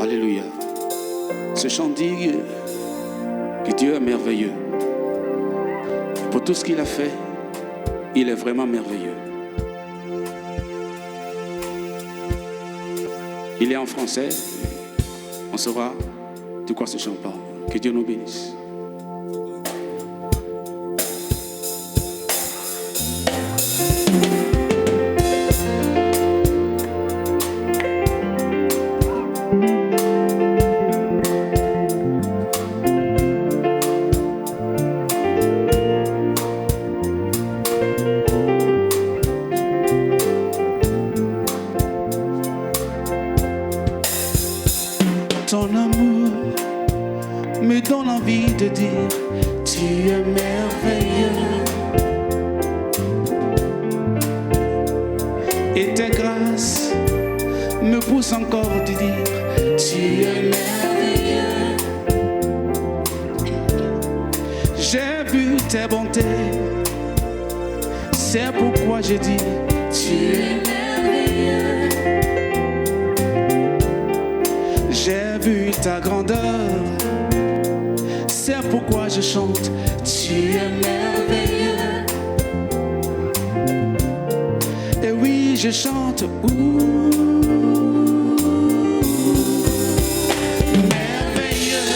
Alléluia. Ce chant dit que Dieu est merveilleux. Pour tout ce qu'il a fait, il est vraiment merveilleux. Il est en français. On saura de quoi ce chant parle. Que Dieu nous bénisse. Ton amour me donne envie de dire tu es merveilleux. Et tes grâces me poussent encore de dire tu es merveilleux. J'ai vu tes bontés, c'est pourquoi je dis tu es merveilleux. J'ai vu ta grandeur, c'est pourquoi je chante, tu es merveilleux. Et oui, je chante, merveilleux.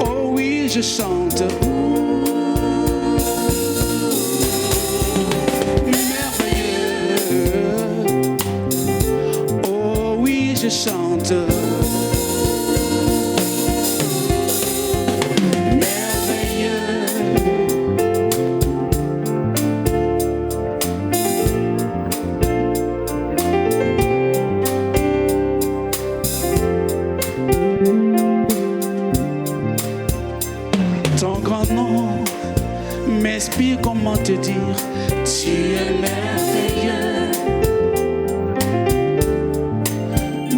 Oh oui, je chante, je chante merveilleux. Ton grand nom m'inspire, comment te dire, tu es merveilleux.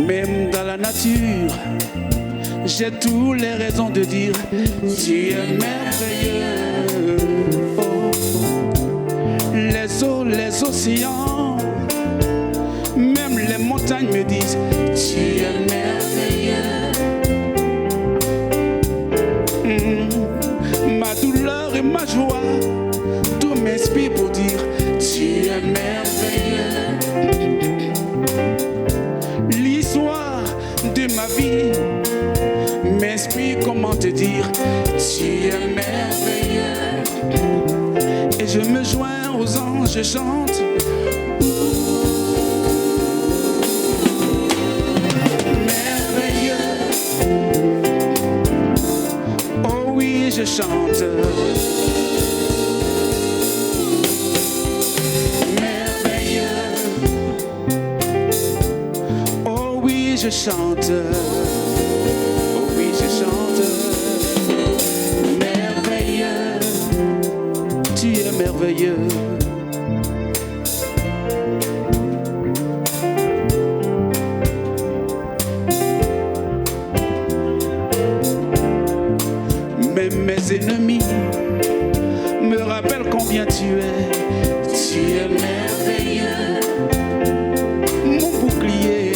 Même dans la nature, j'ai toutes les raisons de dire tu es merveilleux. Oh. Les eaux, les océans, même les montagnes me disent tu es merveilleux. Ma douleur et ma joie, tout m'inspire pour dire tu es merveilleux. De ma vie m'inspire, comment te dire, tu es merveilleux. Et je me joins aux anges, je chante merveilleux. Oh oui, je chante je chante, oh oui je chante, merveilleux, tu es merveilleux. Même mes ennemis me rappellent combien tu es merveilleux. Mon bouclier,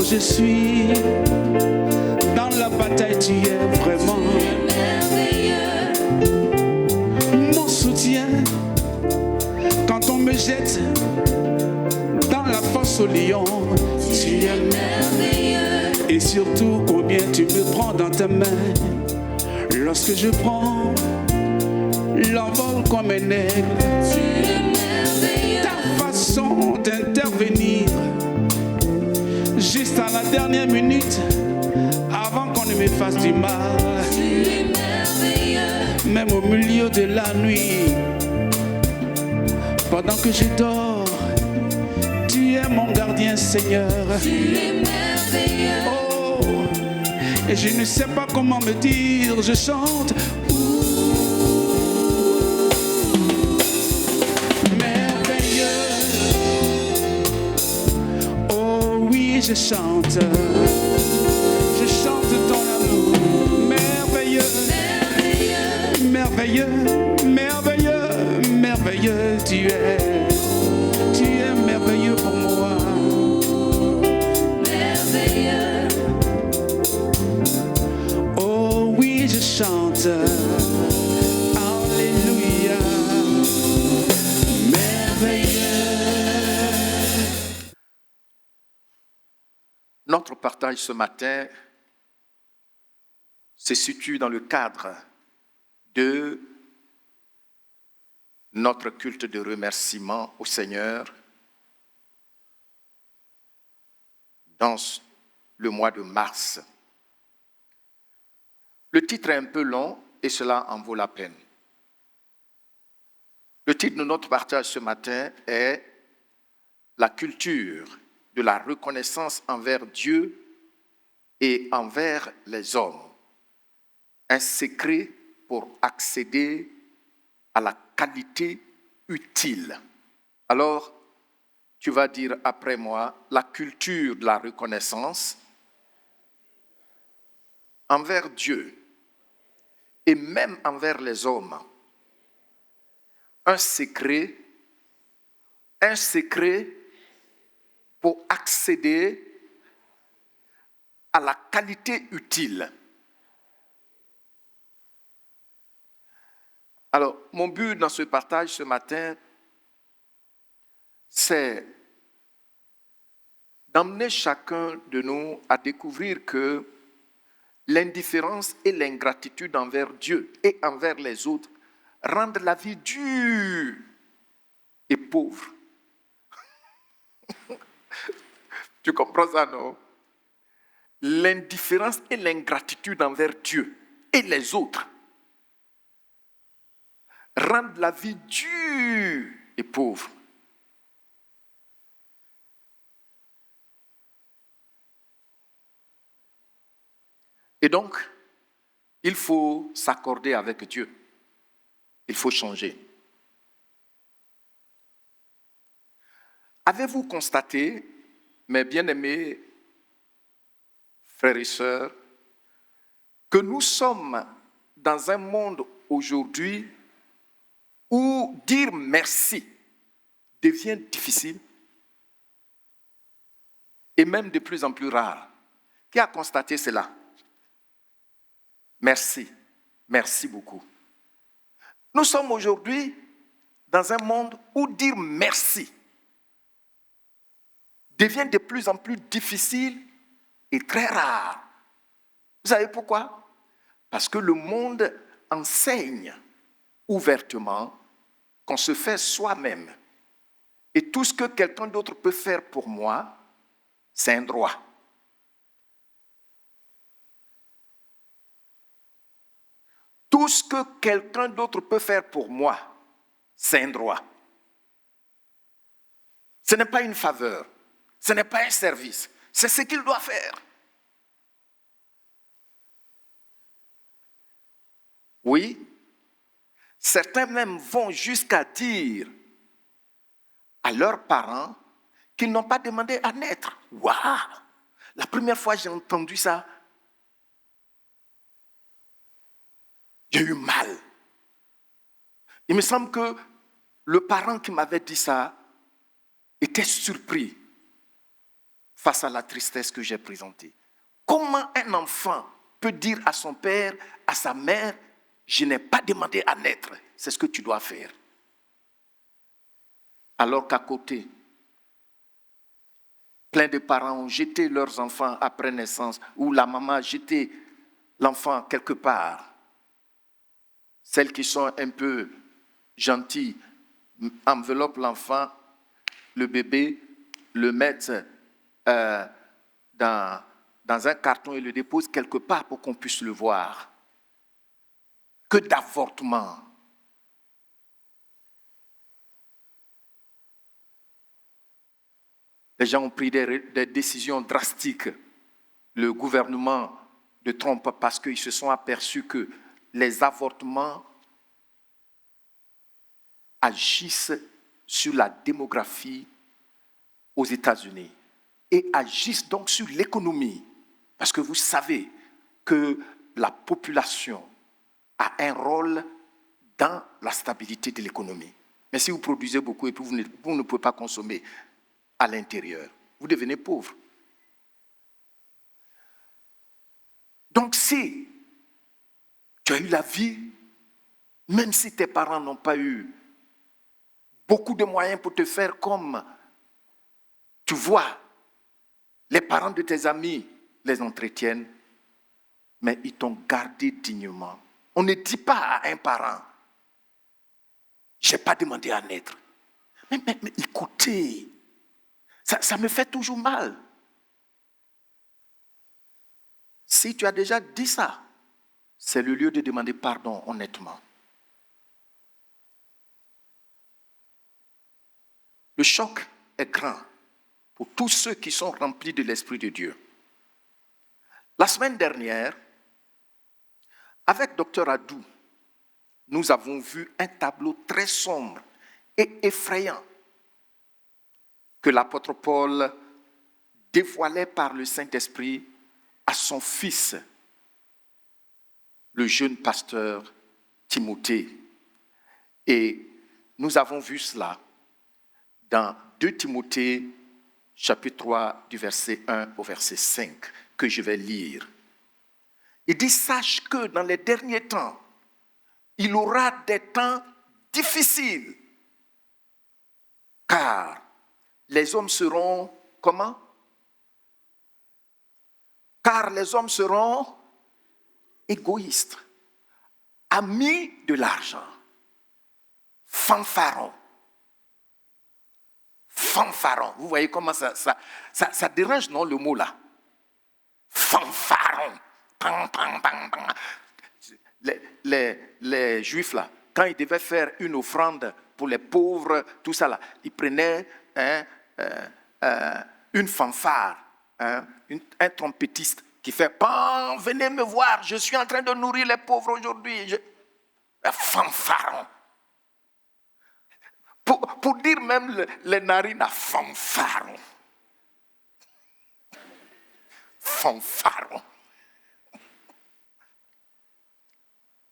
je suis dans la bataille, tu es vraiment merveilleux. Mon soutien, quand on me jette dans la fosse au lion, tu es merveilleux. Et surtout combien tu me prends dans ta main lorsque je prends l'envol comme un aigle. Tu es merveilleux. Ta façon d'intervenir juste à la dernière minute, avant qu'on ne me fasse du mal. Tu es merveilleux. Même au milieu de la nuit, pendant que je dors, tu es mon gardien, Seigneur. Tu es merveilleux. Oh, et je ne sais pas comment me dire, je chante je chante ton amour merveilleux, merveilleux, merveilleux, merveilleux, tu es merveilleux pour moi. chante. Alléluia, merveilleux. Notre partage ce matin se situe dans le cadre de notre culte de remerciement au Seigneur dans le mois de mars. Le titre est un peu long et cela en vaut la peine. Le titre de notre partage ce matin est « La culture de la reconnaissance envers Dieu et envers les hommes. Un secret pour accéder à la qualité utile. » Alors, tu vas dire après moi, la culture de la reconnaissance envers Dieu et même envers les hommes. Un secret pour accéder à la qualité utile. Alors, mon but dans ce partage ce matin, c'est d'emmener chacun de nous à découvrir que l'indifférence et l'ingratitude envers Dieu et envers les autres rendent la vie dure et pauvre. Tu comprends ça, non? L'indifférence et l'ingratitude envers Dieu et les autres rendent la vie dure et pauvre. Et donc, il faut s'accorder avec Dieu. Il faut changer. Avez-vous constaté, mes bien-aimés frères et sœurs, que nous sommes dans un monde aujourd'hui où dire merci devient difficile et même de plus en plus rare? Qui a constaté cela? Merci. Merci beaucoup. Nous sommes aujourd'hui dans un monde où dire merci devient de plus en plus difficile et très rare. Vous savez pourquoi? Parce que le monde enseigne ouvertement qu'on se fait soi-même. Et tout ce que quelqu'un d'autre peut faire pour moi, c'est un droit. Tout ce que quelqu'un d'autre peut faire pour moi, c'est un droit. Ce n'est pas une faveur, ce n'est pas un service, c'est ce qu'il doit faire. Oui, certains même vont jusqu'à dire à leurs parents qu'ils n'ont pas demandé à naître. Waouh! La première fois que j'ai entendu ça, j'ai eu mal. Il me semble que le parent qui m'avait dit ça était surpris face à la tristesse que j'ai présentée. Comment un enfant peut dire à son père, à sa mère, je n'ai pas demandé à naître, c'est ce que tu dois faire. Alors qu'à côté, plein de parents ont jeté leurs enfants après naissance, ou la maman a jeté l'enfant quelque part. Celles qui sont un peu gentilles enveloppent l'enfant, le bébé, le mettent dans un carton et le déposent quelque part pour qu'on puisse le voir. Que d'avortement! Les gens ont pris des décisions drastiques. Le gouvernement de Trump, parce qu'ils se sont aperçus que les avortements agissent sur la démographie aux États-Unis et agissent donc sur l'économie. Parce que vous savez que la population a un rôle dans la stabilité de l'économie. Mais si vous produisez beaucoup et puis vous ne pouvez pas consommer à l'intérieur, vous devenez pauvre. Donc si Tu as eu la vie, même si tes parents n'ont pas eu beaucoup de moyens pour te faire comme tu vois les parents de tes amis les entretiennent, mais ils t'ont gardé dignement. On ne dit pas à un parent, je n'ai pas demandé à naître. Mais écoutez, ça me fait toujours mal. Si tu as déjà dit ça, c'est le lieu de demander pardon honnêtement. Le choc est grand pour tous ceux qui sont remplis de l'Esprit de Dieu. La semaine dernière, avec Dr Adou, nous avons vu un tableau très sombre et effrayant que l'apôtre Paul dévoilait par le Saint-Esprit à son fils, le jeune pasteur Timothée. Et nous avons vu cela dans 2 Timothée, chapitre 3, du verset 1 au verset 5, que je vais lire. Il dit, sache que dans les derniers temps, il aura des temps difficiles, car les hommes seront, comment? Car les hommes seront égoïstes, amis de l'argent, fanfarons. Fanfaron. Vous voyez comment ça dérange, non, le mot là? Fanfaron. Les Juifs là, quand ils devaient faire une offrande pour les pauvres, tout ça là, ils prenaient une fanfare, un trompettiste qui fait « Pan, venez me voir, je suis en train de nourrir les pauvres aujourd'hui. » Fanfaron. Pour dire même les narines à fanfaron. Fanfaron.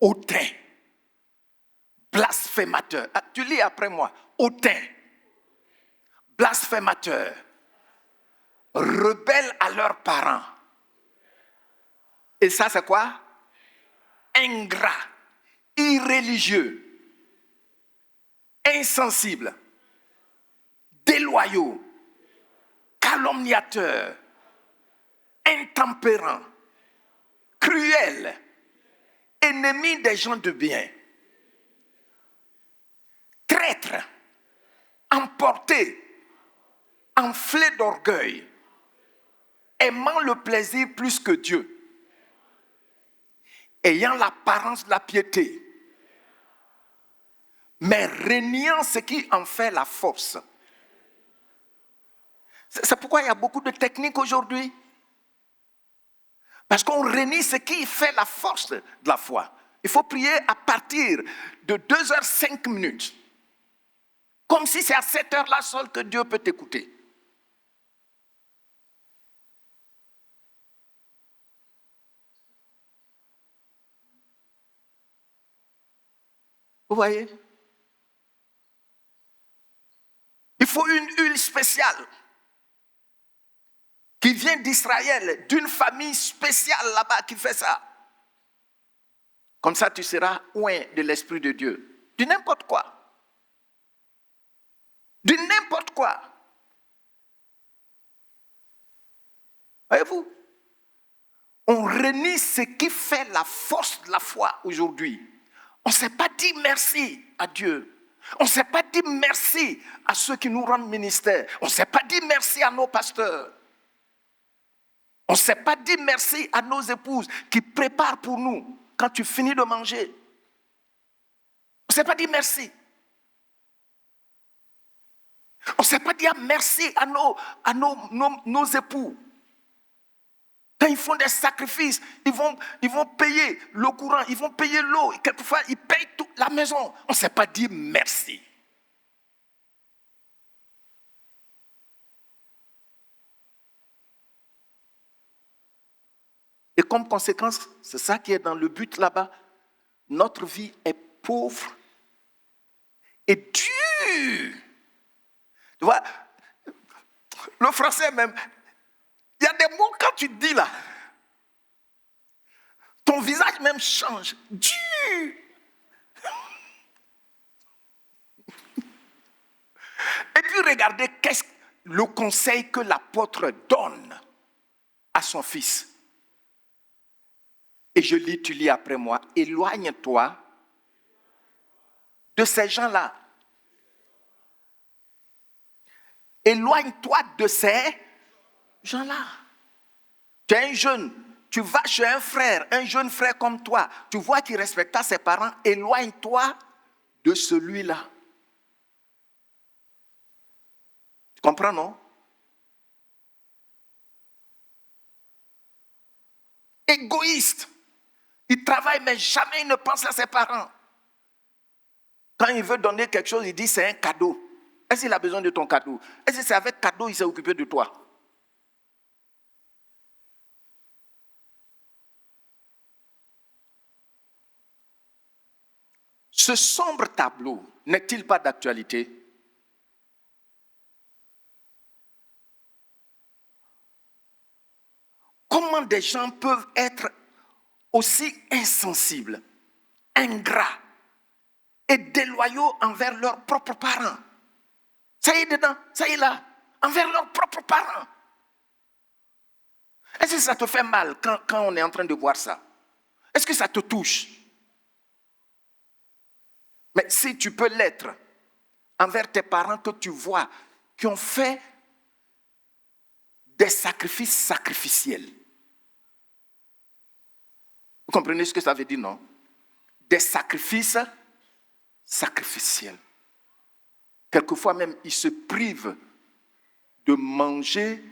Hautain. Blasphémateur. Ah, tu lis après moi. Hautain. Blasphémateur. Rebelles à leurs parents. Et ça, c'est quoi? Ingrat. Irréligieux. Insensibles, déloyaux, calomniateurs, intempérants, cruels, ennemis des gens de bien, traîtres, emportés, enflés d'orgueil, aimant le plaisir plus que Dieu, ayant l'apparence de la piété, mais reniant ce qui en fait la force. C'est pourquoi il y a beaucoup de techniques aujourd'hui. Parce qu'on renie ce qui fait la force de la foi. Il faut prier à partir de 2h05. Comme si c'est à cette heure-là seule que Dieu peut t'écouter. Vous voyez? Il faut une huile spéciale qui vient d'Israël, d'une famille spéciale là-bas qui fait ça. Comme ça, tu seras loin de l'Esprit de Dieu. Du n'importe quoi. Du n'importe quoi. Voyez-vous? On renie ce qui fait la force de la foi aujourd'hui. On ne s'est pas dit merci à Dieu. On ne s'est pas dit merci à ceux qui nous rendent ministère. On ne s'est pas dit merci à nos pasteurs. On ne s'est pas dit merci à nos épouses qui préparent pour nous quand tu finis de manger. On ne s'est pas dit merci. On ne s'est pas dit merci à nos époux. Quand ils font des sacrifices, ils vont payer le courant, ils vont payer l'eau. Quelquefois, ils payent toute la maison. On ne s'est pas dit merci. Et comme conséquence, c'est ça qui est dans le but là-bas, notre vie est pauvre et dure. Tu vois, le français même, il y a des mots quand tu dis là, Ton visage même change. Dieu! Et puis regardez qu'est-ce le conseil que l'apôtre donne à son fils. Et je lis, tu lis après moi. Éloigne-toi de ces gens-là. Éloigne-toi de ces gens-là. Tu es un jeune, tu vas chez un jeune frère comme toi. Tu vois qu'il ne respecte pas ses parents. Éloigne-toi de celui-là. Tu comprends, non? Égoïste. Il travaille, mais jamais il ne pense à ses parents. Quand il veut donner quelque chose, il dit c'est un cadeau. Est-ce qu'il a besoin de ton cadeau? Est-ce que c'est avec cadeau qu'il s'est occupé de toi? Ce sombre tableau n'est-il pas d'actualité? Comment des gens peuvent être aussi insensibles, ingrats et déloyaux envers leurs propres parents? Ça y est dedans, ça y est là, envers leurs propres parents. Est-ce que ça te fait mal quand on est en train de voir ça? Est-ce que ça te touche? Mais si tu peux l'être envers tes parents que tu vois, qui ont fait des sacrifices sacrificiels. Vous comprenez ce que ça veut dire, non? Des sacrifices sacrificiels. Quelquefois même, ils se privent de manger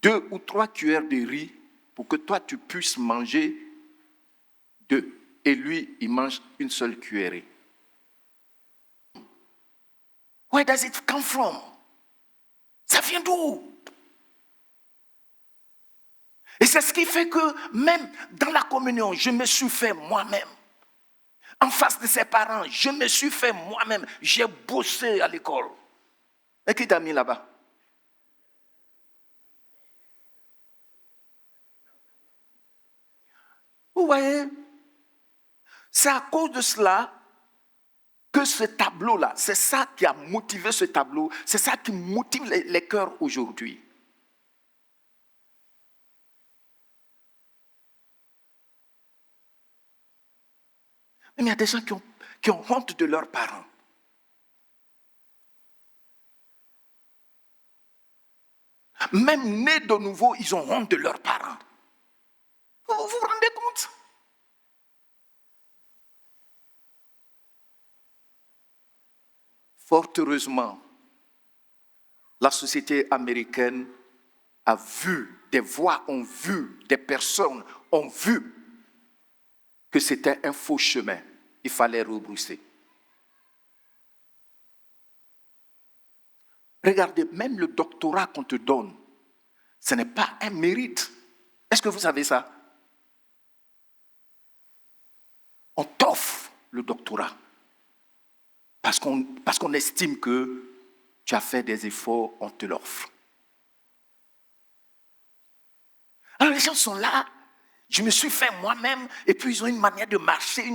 2 ou 3 cuillères de riz pour que toi, tu puisses manger 2. Et lui, il mange une seule cuillerée. Where does it come from? Ça vient d'où? Et c'est ce qui fait que même dans la communion, je me suis fait moi-même. En face de ses parents, je me suis fait moi-même. J'ai bossé à l'école. Et qui t'a mis là-bas? Vous voyez? C'est à cause de cela que ce tableau-là, c'est ça qui a motivé ce tableau, c'est ça qui motive les cœurs aujourd'hui. Mais il y a des gens qui ont honte de leurs parents. Même nés de nouveau, ils ont honte de leurs parents. Vous vous rendez compte? Fort heureusement, la société américaine a vu, des voix ont vu, des personnes ont vu que c'était un faux chemin. Il fallait rebrousser. Regardez, même le doctorat qu'on te donne, ce n'est pas un mérite. Est-ce que vous savez ça? On t'offre le doctorat parce qu'on estime que tu as fait des efforts, on te l'offre. Alors les gens sont là, je me suis fait moi-même, et puis ils ont une manière de marcher,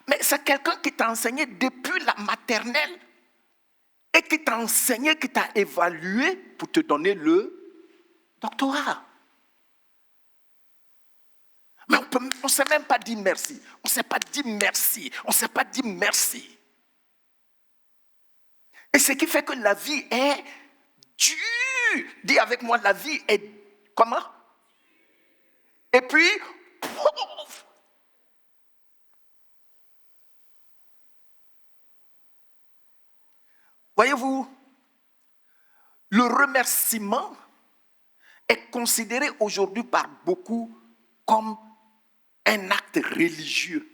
mais c'est quelqu'un qui t'a enseigné depuis la maternelle et qui t'a enseigné, qui t'a évalué pour te donner le doctorat. Mais on ne sait même pas dire merci. On ne sait pas dire merci. On ne sait pas dire merci. Et ce qui fait que la vie est dure. Dis avec moi, la vie est comment? Et puis, pouf. Voyez-vous, le remerciement est considéré aujourd'hui par beaucoup comme un acte religieux,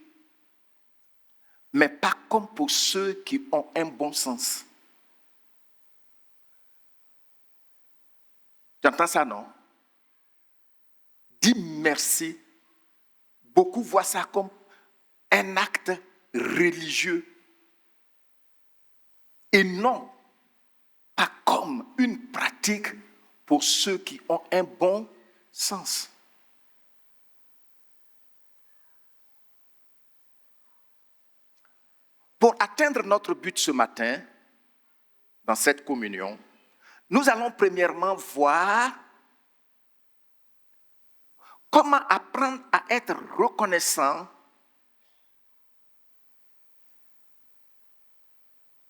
mais pas comme pour ceux qui ont un bon sens. Tu entends ça, non? Dis merci. Beaucoup voient ça comme un acte religieux. Et non, pas comme une pratique pour ceux qui ont un bon sens. Pour atteindre notre but ce matin, dans cette communion, nous allons premièrement voir comment apprendre à être reconnaissant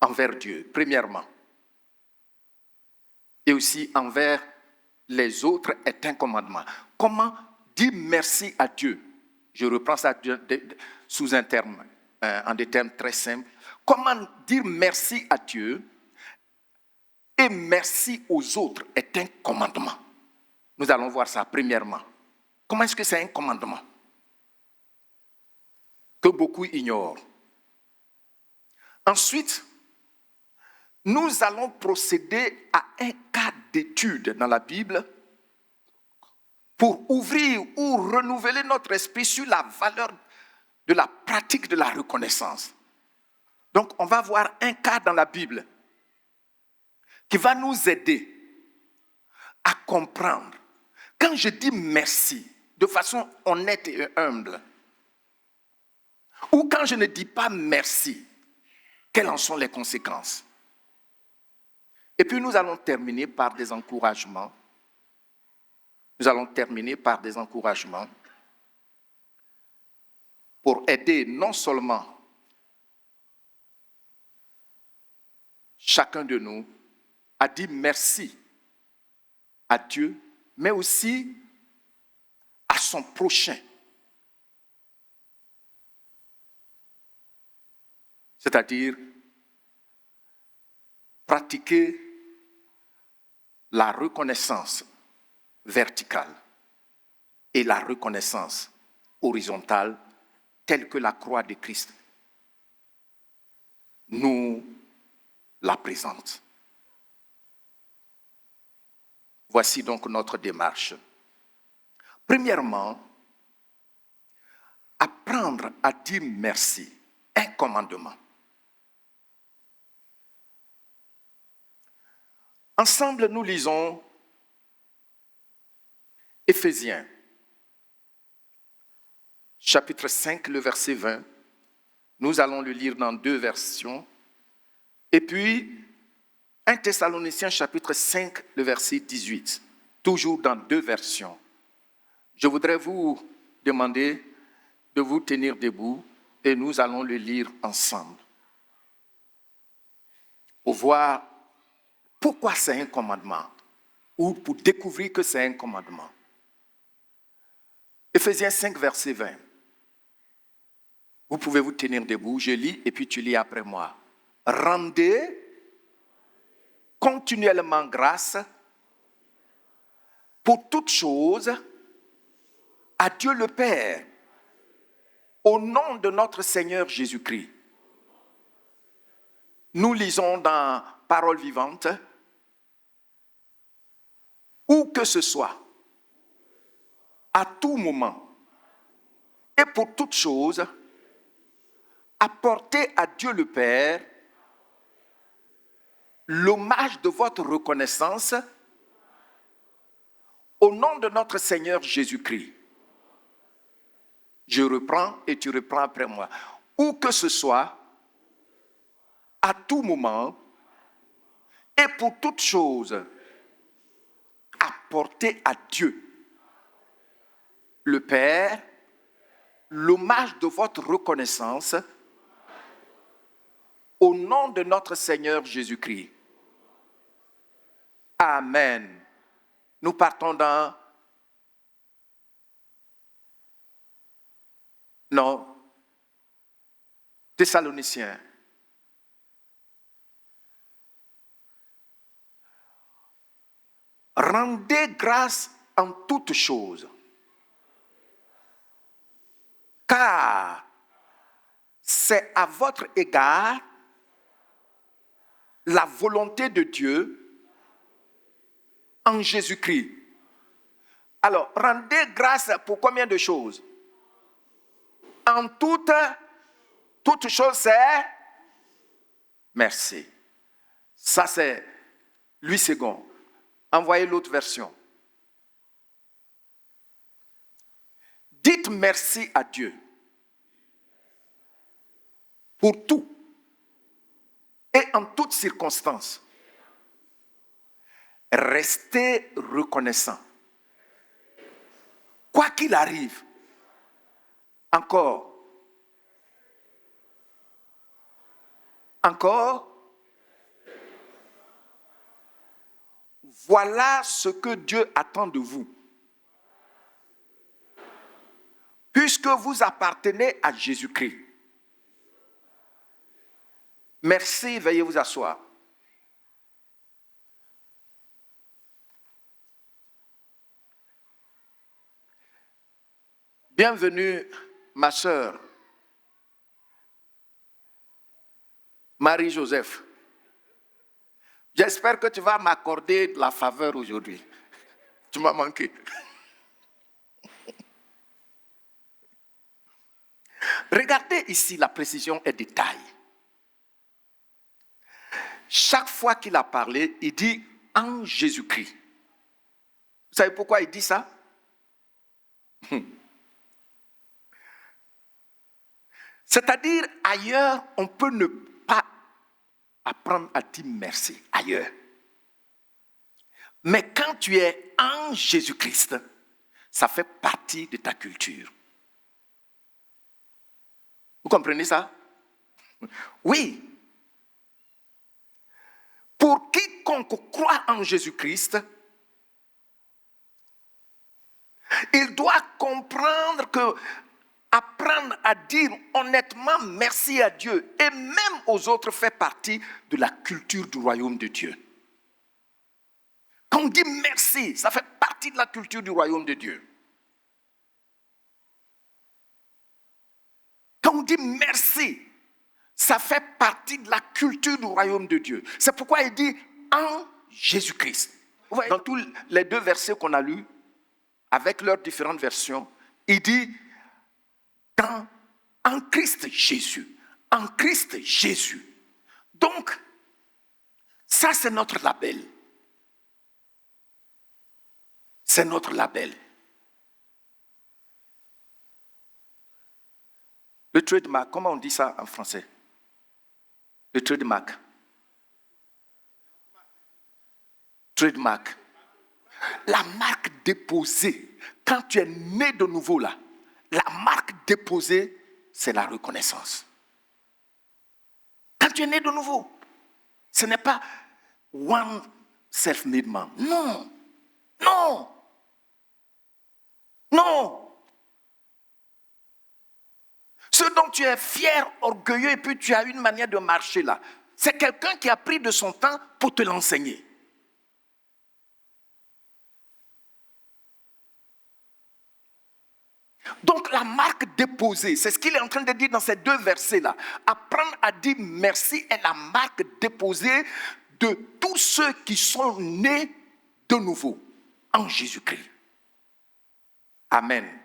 envers Dieu, premièrement. Et aussi envers les autres est un commandement. Comment dire merci à Dieu? Je reprends ça sous un terme, en des termes très simples. Comment dire merci à Dieu et merci aux autres est un commandement. Nous allons voir ça premièrement. Comment est-ce que c'est un commandement que beaucoup ignorent? Ensuite, nous allons procéder à un cas d'étude dans la Bible pour ouvrir ou renouveler notre esprit sur la valeur de la pratique de la reconnaissance. Donc, on va voir un cas dans la Bible qui va nous aider à comprendre. Quand je dis merci de façon honnête et humble, ou quand je ne dis pas merci, quelles en sont les conséquences? Et puis nous allons terminer par des encouragements. Nous allons terminer par des encouragements pour aider non seulement chacun de nous à dire merci à Dieu, mais aussi à son prochain. C'est-à-dire pratiquer la reconnaissance verticale et la reconnaissance horizontale telle que la croix de Christ nous la présente. Voici donc notre démarche. Premièrement, apprendre à dire merci, un commandement. Ensemble, nous lisons Éphésiens, chapitre 5, le verset 20. Nous allons le lire dans 2 versions. Et puis, 1 Thessaloniciens, chapitre 5, le verset 18. Toujours dans 2 versions. Je voudrais vous demander de vous tenir debout et nous allons le lire ensemble. Pour voir pourquoi c'est un commandement ou pour découvrir que c'est un commandement. Éphésiens 5, verset 20. Vous pouvez vous tenir debout, je lis et puis tu lis après moi. Rendez continuellement grâce pour toutes choses à Dieu le Père, au nom de notre Seigneur Jésus-Christ. Nous lisons dans Parole vivante, où que ce soit, à tout moment, et pour toutes choses, apportez à Dieu le Père l'hommage de votre reconnaissance au nom de notre Seigneur Jésus-Christ. Je reprends et tu reprends après moi. Où que ce soit, à tout moment, et pour toute chose, apportez à Dieu, le Père, l'hommage de votre reconnaissance au nom de notre Seigneur Jésus-Christ. Amen. Nous partons dans Thessaloniciens. Rendez grâce en toutes choses, car c'est à votre égard la volonté de Dieu en Jésus-Christ. Alors, rendez grâce pour combien de choses? En toutes choses, c'est merci. Ça, c'est Louis II. Envoyez l'autre version. Dites merci à Dieu pour tout. toutes circonstances, restez reconnaissant. Quoi qu'il arrive, encore, voilà ce que Dieu attend de vous. Puisque vous appartenez à Jésus-Christ. Merci, veuillez vous asseoir. Bienvenue, ma sœur, Marie-Joseph. J'espère que tu vas m'accorder la faveur aujourd'hui. Tu m'as manqué. Regardez ici la précision et détail. Chaque fois qu'il a parlé, il dit en Jésus-Christ. Vous savez pourquoi il dit ça? C'est-à-dire, ailleurs, on peut ne pas apprendre à dire merci, ailleurs. Mais quand tu es en Jésus-Christ, ça fait partie de ta culture. Vous comprenez ça? Oui. Pour quiconque croit en Jésus-Christ, il doit comprendre que apprendre à dire honnêtement merci à Dieu et même aux autres fait partie de la culture du royaume de Dieu. Quand on dit merci, ça fait partie de la culture du royaume de Dieu. Quand on dit merci, ça fait partie de la culture du royaume de Dieu. C'est pourquoi il dit en Jésus-Christ. Dans tous les deux versets qu'on a lus, avec leurs différentes versions, il dit en Christ Jésus. En Christ Jésus. Donc, ça c'est notre label. C'est notre label. Le trademark, comment on dit ça en français? Le trademark. Trademark. La marque déposée. Quand tu es né de nouveau là, la marque déposée, c'est la reconnaissance. Quand tu es né de nouveau, ce n'est pas one self-made man. Non. Non. Non. Ce dont tu es fier, orgueilleux, et puis tu as une manière de marcher là, c'est quelqu'un qui a pris de son temps pour te l'enseigner. Donc la marque déposée, c'est ce qu'il est en train de dire dans ces deux versets-là. Apprendre à dire merci est la marque déposée de tous ceux qui sont nés de nouveau en Jésus-Christ. Amen.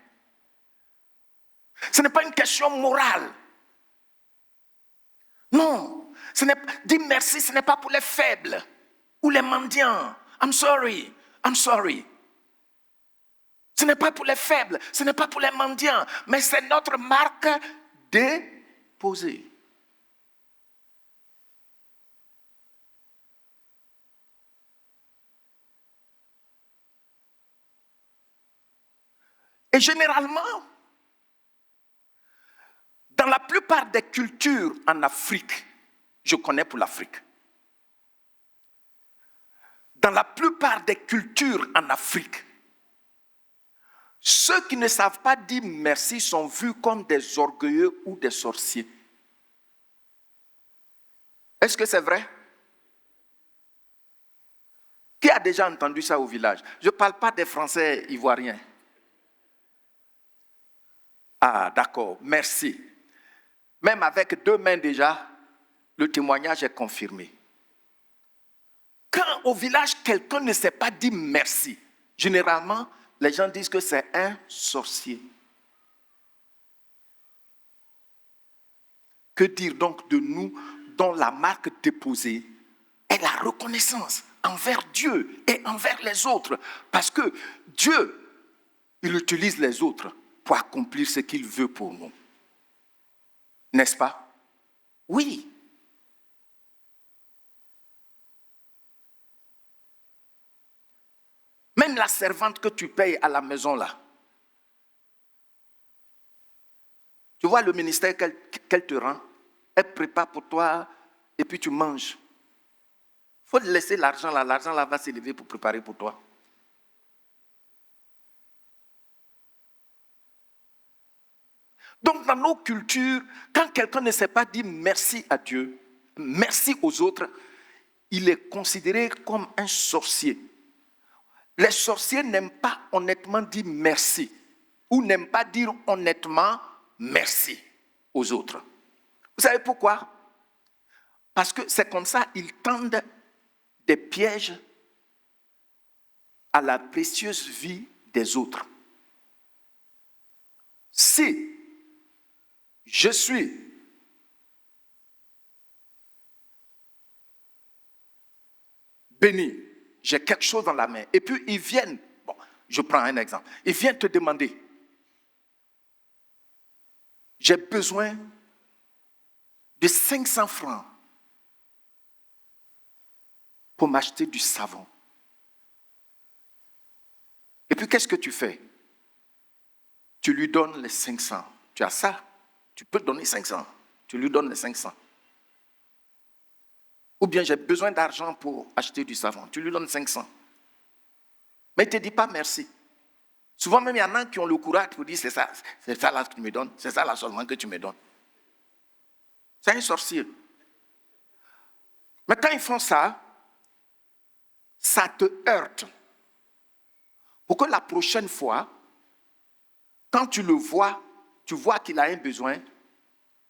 Ce n'est pas une question morale. Non. Dire merci, ce n'est pas pour les faibles ou les mendiants. I'm sorry. Ce n'est pas pour les faibles, ce n'est pas pour les mendiants, mais c'est notre marque déposée. Et généralement, dans la plupart des cultures en Afrique, je connais pour l'Afrique, dans la plupart des cultures en Afrique, ceux qui ne savent pas dire merci sont vus comme des orgueilleux ou des sorciers. Est-ce que c'est vrai? Qui a déjà entendu ça au village? Je ne parle pas des Français ivoiriens. Ah, d'accord, merci. Même avec 2 mains déjà, le témoignage est confirmé. Quand au village, quelqu'un ne sait pas dire merci, généralement, les gens disent que c'est un sorcier. Que dire donc de nous dont la marque déposée est la reconnaissance envers Dieu et envers les autres? Parce que Dieu, il utilise les autres pour accomplir ce qu'il veut pour nous. N'est-ce pas? Oui. Même la servante que tu payes à la maison là. Tu vois le ministère qu'elle te rend. Elle prépare pour toi et puis tu manges. Il faut laisser l'argent là. L'argent là va s'élever pour préparer pour toi. Donc dans nos cultures, quand quelqu'un ne sait pas dire merci à Dieu, merci aux autres, il est considéré comme un sorcier. Les sorciers n'aiment pas honnêtement dire merci ou n'aiment pas dire honnêtement merci aux autres. Vous savez pourquoi? Parce que c'est comme ça, ils tendent des pièges à la précieuse vie des autres. Si je suis béni, j'ai quelque chose dans la main, et puis ils viennent, bon, je prends un exemple, ils viennent te demander, j'ai besoin de 500 francs pour m'acheter du savon. Et puis qu'est-ce que tu fais? Tu lui donnes les 500. Tu as ça, tu peux donner 500. Tu lui donnes les 500. Ou bien j'ai besoin d'argent pour acheter du savon. Tu lui donnes 500. Mais il ne te dit pas merci. Souvent même, il y en a qui ont le courage pour dire c'est ça là que tu me donnes, c'est ça là seulement que tu me donnes. C'est un sorcier. Mais quand ils font ça, ça te heurte. Pour que la prochaine fois, quand tu le vois, tu vois qu'il a un besoin,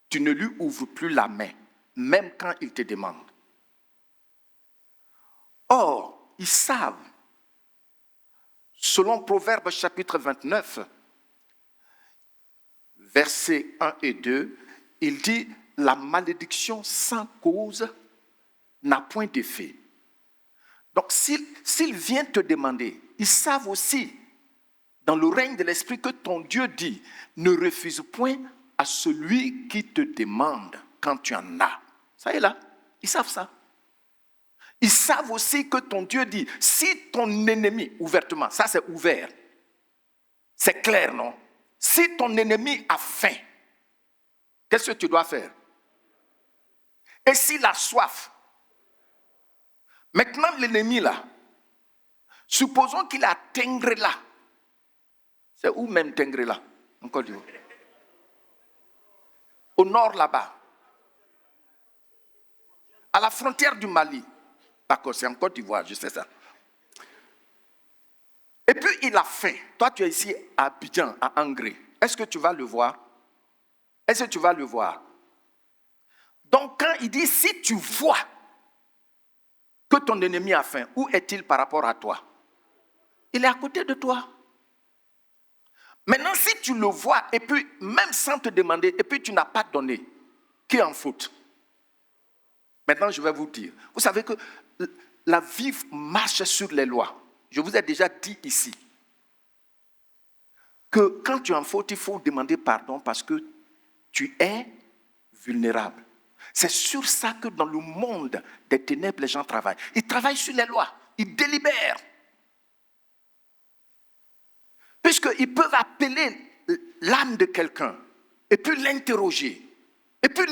tu ne lui ouvres plus la main, même quand il te demande. Or, ils savent, selon Proverbes chapitre 29, versets 1 et 2, il dit « La malédiction sans cause n'a point d'effet ». Donc, s'il vient te demander, ils savent aussi, dans le règne de l'Esprit, que ton Dieu dit « Ne refuse point à celui qui te demande quand tu en as ». Ça est là, ils savent ça. Ils savent aussi que ton Dieu dit, si ton ennemi, ouvertement, ça c'est ouvert, c'est clair, non? Si ton ennemi a faim, qu'est-ce que tu dois faire? Et s'il a soif? Maintenant l'ennemi là, supposons qu'il a Tengrela. C'est où même Tengrela? En Côte d'Ivoire. Au nord là-bas. À la frontière du Mali. D'accord, c'est en Côte d'Ivoire, je sais ça. Et puis il a faim. Toi, tu es ici à Abidjan, à Angré. Est-ce que tu vas le voir? Est-ce que tu vas le voir? Donc quand il dit, si tu vois que ton ennemi a faim, où est-il par rapport à toi? Il est à côté de toi. Maintenant, si tu le vois, et puis même sans te demander, et puis tu n'as pas donné, qui est en faute? Maintenant, je vais vous dire. Vous savez que la vie marche sur les lois. Je vous ai déjà dit ici que quand tu es en faute, il faut demander pardon parce que tu es vulnérable. C'est sur ça que dans le monde des ténèbres, les gens travaillent. Ils travaillent sur les lois. Ils délibèrent. Puisqu'ils peuvent appeler l'âme de quelqu'un et puis l'interroger et puis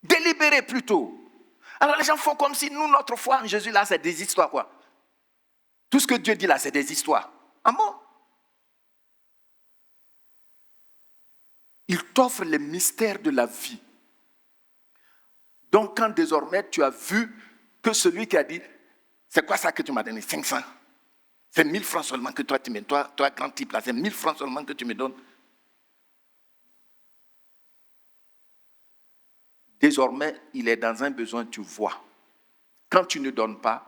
délibérer plutôt. Alors les gens font comme si nous, notre foi en Jésus, là, c'est des histoires, quoi. Tout ce que Dieu dit là, c'est des histoires. Ah bon? Il t'offre les mystères de la vie. Donc quand désormais tu as vu que celui qui a dit, c'est quoi ça que tu m'as donné? 500. C'est 1000 francs seulement que toi tu me donnes. Toi, grand type là, c'est 1000 francs seulement que tu me donnes. Désormais, il est dans un besoin, tu vois. Quand tu ne donnes pas,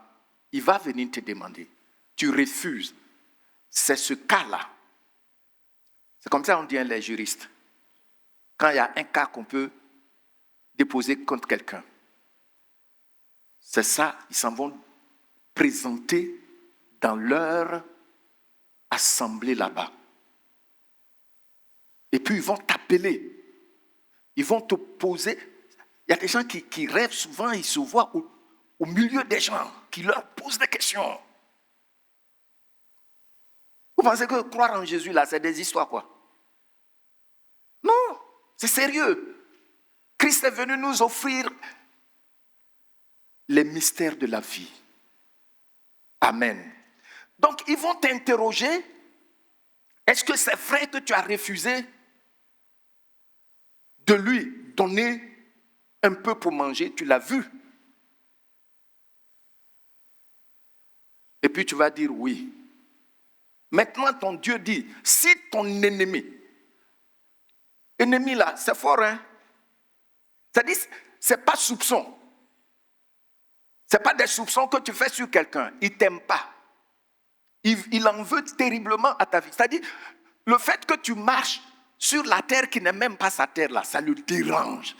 il va venir te demander. Tu refuses. C'est ce cas-là. C'est comme ça qu'on dit les juristes. Quand il y a un cas qu'on peut déposer contre quelqu'un, c'est ça, ils s'en vont présenter dans leur assemblée là-bas. Et puis ils vont t'appeler. Ils vont te poser. Il y a des gens qui rêvent souvent, ils se voient au milieu des gens, qui leur posent des questions. Vous pensez que croire en Jésus, là, c'est des histoires, quoi? Non, c'est sérieux. Christ est venu nous offrir les mystères de la vie. Amen. Donc, ils vont t'interroger. Est-ce que c'est vrai que tu as refusé de lui donner un peu pour manger? Tu l'as vu. Et puis tu vas dire oui. Maintenant, ton Dieu dit, si ton ennemi là, c'est fort, hein? C'est-à-dire, c'est pas soupçon. C'est pas des soupçons que tu fais sur quelqu'un. Il t'aime pas. Il en veut terriblement à ta vie. C'est-à-dire, le fait que tu marches sur la terre qui n'est même pas sa terre là, ça le dérange.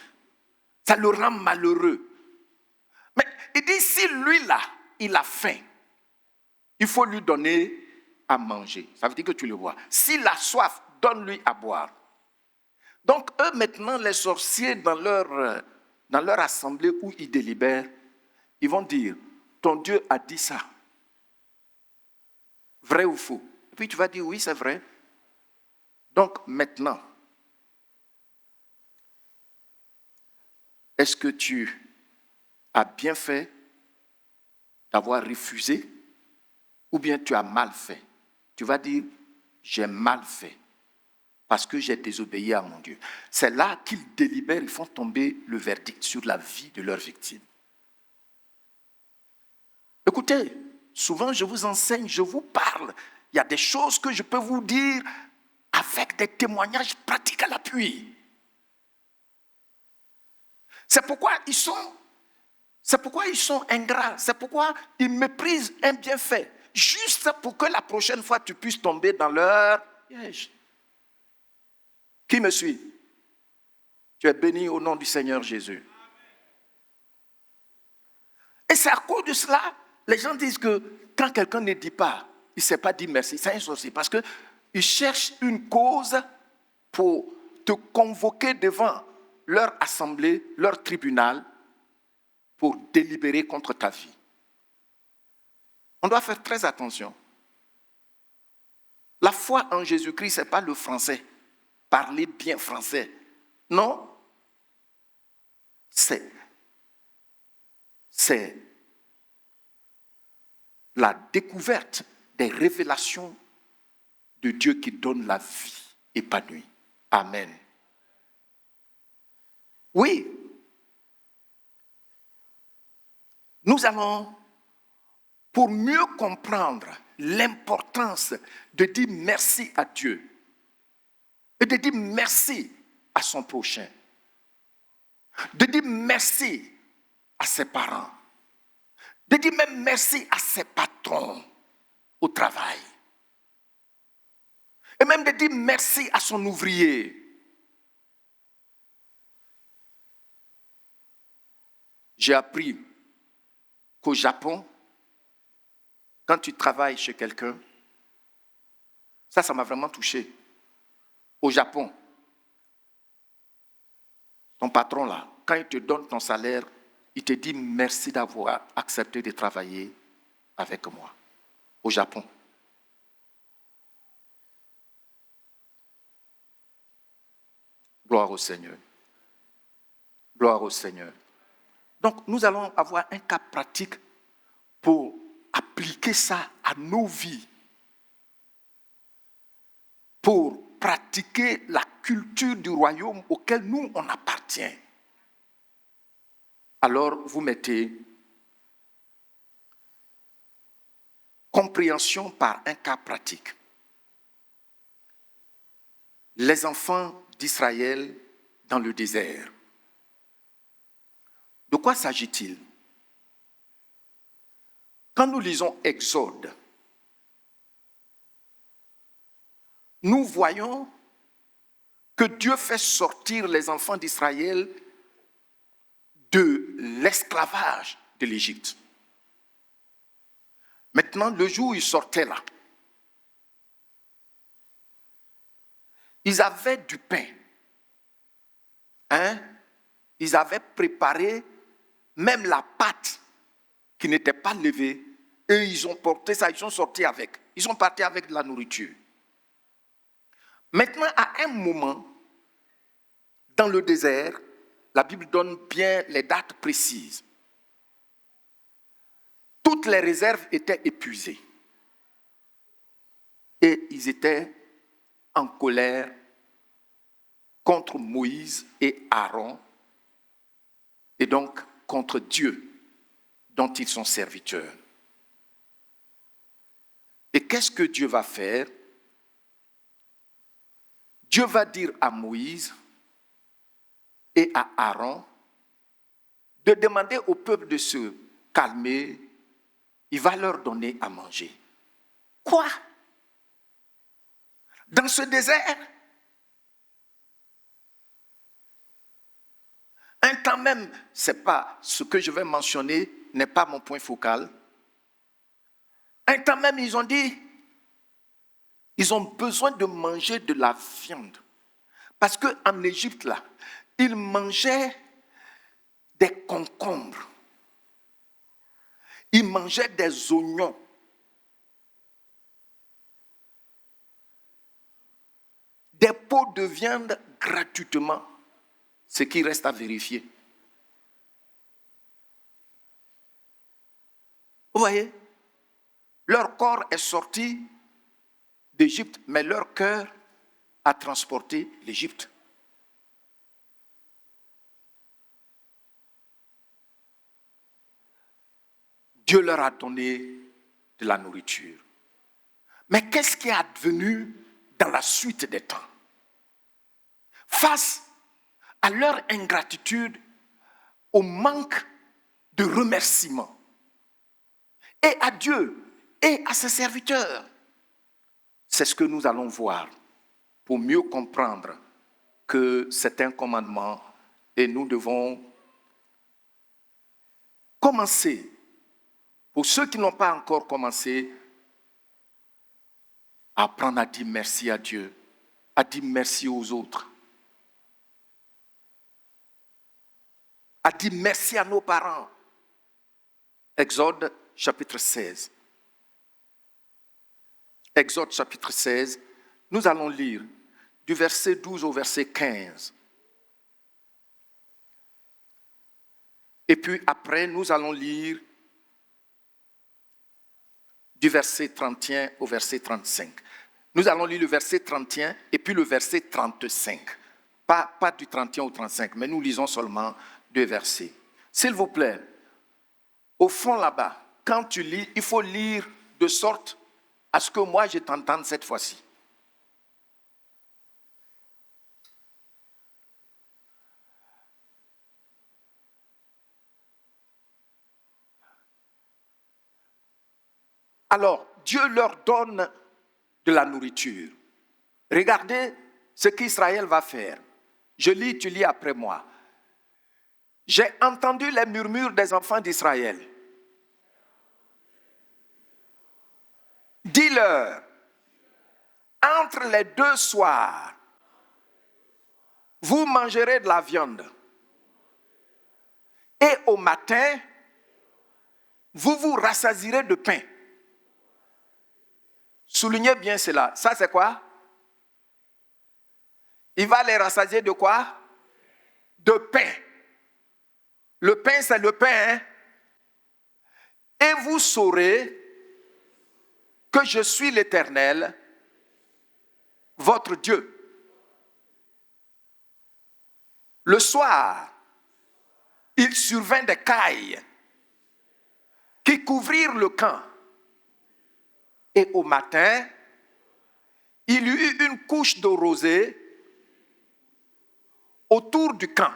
Ça le rend malheureux. Mais il dit, si lui là, il a faim, il faut lui donner à manger. Ça veut dire que tu le vois. S'il a soif, donne-lui à boire. Donc eux maintenant, les sorciers dans leur assemblée où ils délibèrent, ils vont dire, ton Dieu a dit ça. Vrai ou faux? Et puis tu vas dire, oui, c'est vrai. Donc maintenant, est-ce que tu as bien fait d'avoir refusé ou bien tu as mal fait? Tu vas dire, j'ai mal fait parce que j'ai désobéi à mon Dieu. C'est là qu'ils délibèrent, ils font tomber le verdict sur la vie de leur victime. Écoutez, souvent je vous enseigne, je vous parle. Il y a des choses que je peux vous dire avec des témoignages pratiques à l'appui. C'est pourquoi ils sont ingrats. C'est pourquoi ils méprisent un bienfait. Juste pour que la prochaine fois tu puisses tomber dans leur piège. Qui me suit? Tu es béni au nom du Seigneur Jésus. Et c'est à cause de cela, les gens disent que quand quelqu'un ne dit pas, il ne sait pas dire merci, c'est un souci. Parce qu'ils cherchent une cause pour te convoquer devant leur assemblée, leur tribunal, pour délibérer contre ta vie. On doit faire très attention. La foi en Jésus-Christ, ce n'est pas le français. Parler bien français. Non. C'est la découverte des révélations de Dieu qui donne la vie épanouie. Amen. Oui. Nous allons, pour mieux comprendre l'importance de dire merci à Dieu et de dire merci à son prochain, de dire merci à ses parents, de dire même merci à ses patrons au travail, et même de dire merci à son ouvrier. J'ai appris qu'au Japon, quand tu travailles chez quelqu'un, ça m'a vraiment touché. Au Japon, ton patron là, quand il te donne ton salaire, il te dit merci d'avoir accepté de travailler avec moi. Au Japon. Gloire au Seigneur. Gloire au Seigneur. Donc, nous allons avoir un cas pratique pour appliquer ça à nos vies. Pour pratiquer la culture du royaume auquel nous, on appartient. Alors, vous mettez compréhension par un cas pratique. Les enfants d'Israël dans le désert. De quoi s'agit-il? Quand nous lisons Exode, nous voyons que Dieu fait sortir les enfants d'Israël de l'esclavage de l'Égypte. Maintenant, le jour où ils sortaient là, ils avaient du pain. Ils avaient préparé même la pâte qui n'était pas levée Et ils ont porté ça, ils sont sortis avec. Ils sont partis avec de la nourriture. Maintenant, à un moment, dans le désert, la Bible donne bien les dates précises. Toutes les réserves étaient épuisées. Et ils étaient en colère contre Moïse et Aaron, et donc contre Dieu, dont ils sont serviteurs. Et qu'est-ce que Dieu va faire? Dieu va dire à Moïse et à Aaron de demander au peuple de se calmer. Il va leur donner à manger. Quoi? Dans ce désert? Un temps même, c'est pas ce que je vais mentionner, n'est pas mon point focal. Un temps même, ils ont dit, ils ont besoin de manger de la viande. Parce qu'en Égypte, là, ils mangeaient des concombres. Ils mangeaient des oignons. Des pots de viande gratuitement. Ce qui reste à vérifier. Vous voyez? Leur corps est sorti d'Égypte, mais leur cœur a transporté l'Égypte. Dieu leur a donné de la nourriture. Mais qu'est-ce qui est advenu dans la suite des temps? Face à leur ingratitude, au manque de remerciement, et à Dieu, et à ses serviteurs. C'est ce que nous allons voir pour mieux comprendre que c'est un commandement et nous devons commencer. Pour ceux qui n'ont pas encore commencé, à apprendre à dire merci à Dieu, à dire merci aux autres, à dire merci à nos parents. Exode chapitre 16. Exode chapitre 16, nous allons lire du verset 12 au verset 15. Et puis après, nous allons lire du verset 31 au verset 35. Nous allons lire le verset 31 et puis le verset 35. Pas du 31 au 35, mais nous lisons seulement 2 versets. S'il vous plaît, au fond là-bas, quand tu lis, il faut lire de sorte à ce que moi je t'entende cette fois-ci. Alors, Dieu leur donne de la nourriture. Regardez ce qu'Israël va faire. Je lis, tu lis après moi. J'ai entendu les murmures des enfants d'Israël. Dis-leur, entre les 2 soirs, vous mangerez de la viande. Et au matin, vous vous rassasierez de pain. Soulignez bien cela. Ça, c'est quoi? Il va les rassasier de quoi? De pain. Le pain, c'est le pain. Hein? Et vous saurez que je suis l'Éternel, votre Dieu. Le soir, il survint des cailles qui couvrirent le camp. Et au matin, il y eut une couche de rosée autour du camp.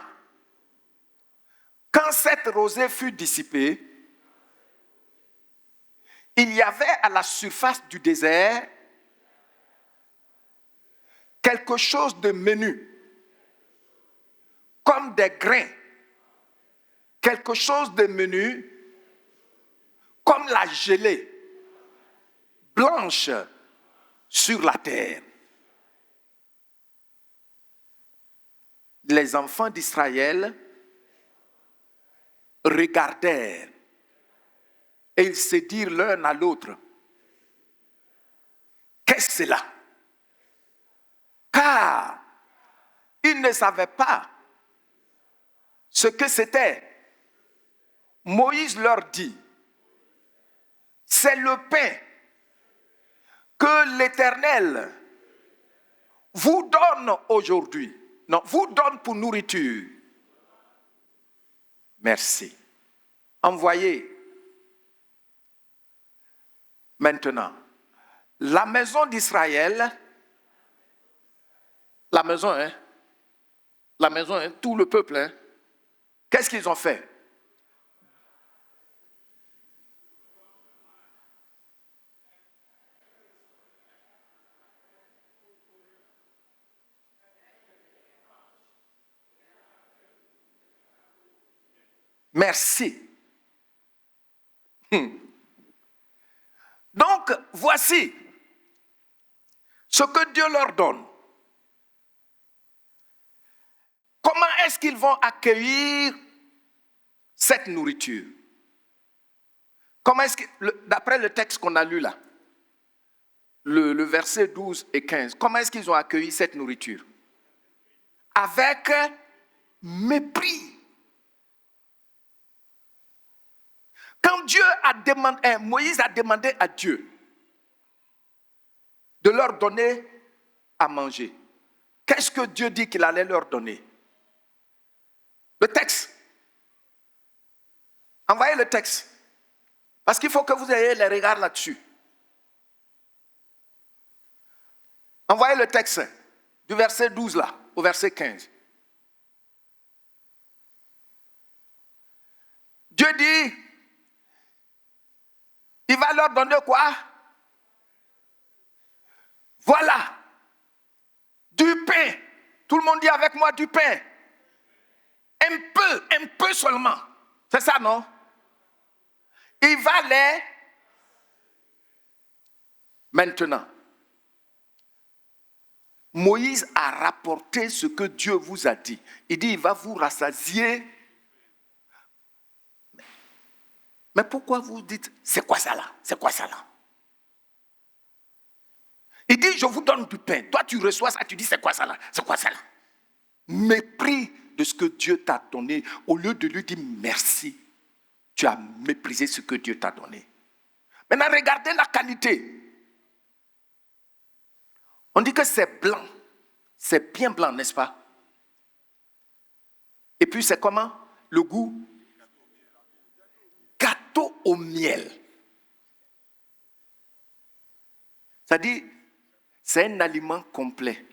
Quand cette rosée fut dissipée, il y avait à la surface du désert quelque chose de menu, comme des grains, quelque chose de menu, comme la gelée blanche sur la terre. Les enfants d'Israël regardèrent Et ils se dirent l'un à l'autre, qu'est-ce que cela? Car ils ne savaient pas ce que c'était. Moïse leur dit, c'est le pain que l'Éternel vous donne aujourd'hui. Non, vous donne pour nourriture. Merci. Envoyez. Maintenant, la maison d'Israël, la maison, tout le peuple, qu'est-ce qu'ils ont fait? Merci. Donc, voici ce que Dieu leur donne. Comment est-ce qu'ils vont accueillir cette nourriture? Comment est-ce que, d'après le texte qu'on a lu là, le verset 12 et 15, comment est-ce qu'ils ont accueilli cette nourriture? Avec mépris. Quand Moïse a demandé à Dieu de leur donner à manger, qu'est-ce que Dieu dit qu'il allait leur donner? Le texte. Envoyez le texte. Parce qu'il faut que vous ayez les regards là-dessus. Envoyez le texte du verset 12 là, au verset 15. Dieu dit, il va leur donner quoi? Voilà, du pain. Tout le monde dit avec moi du pain. Un peu seulement. C'est ça, non? Il va les... Maintenant, Moïse a rapporté ce que Dieu vous a dit. Il dit, il va vous rassasier. Mais pourquoi vous dites, c'est quoi ça là? C'est quoi ça là? Il dit, je vous donne du pain. Toi, tu reçois ça, tu dis, c'est quoi ça là? C'est quoi ça là? Mépris de ce que Dieu t'a donné. Au lieu de lui dire merci, tu as méprisé ce que Dieu t'a donné. Maintenant, regardez la qualité. On dit que c'est blanc. C'est bien blanc, n'est-ce pas? Et puis, c'est comment? Le goût? Gâteau au miel. C'est-à-dire, c'est un aliment complet.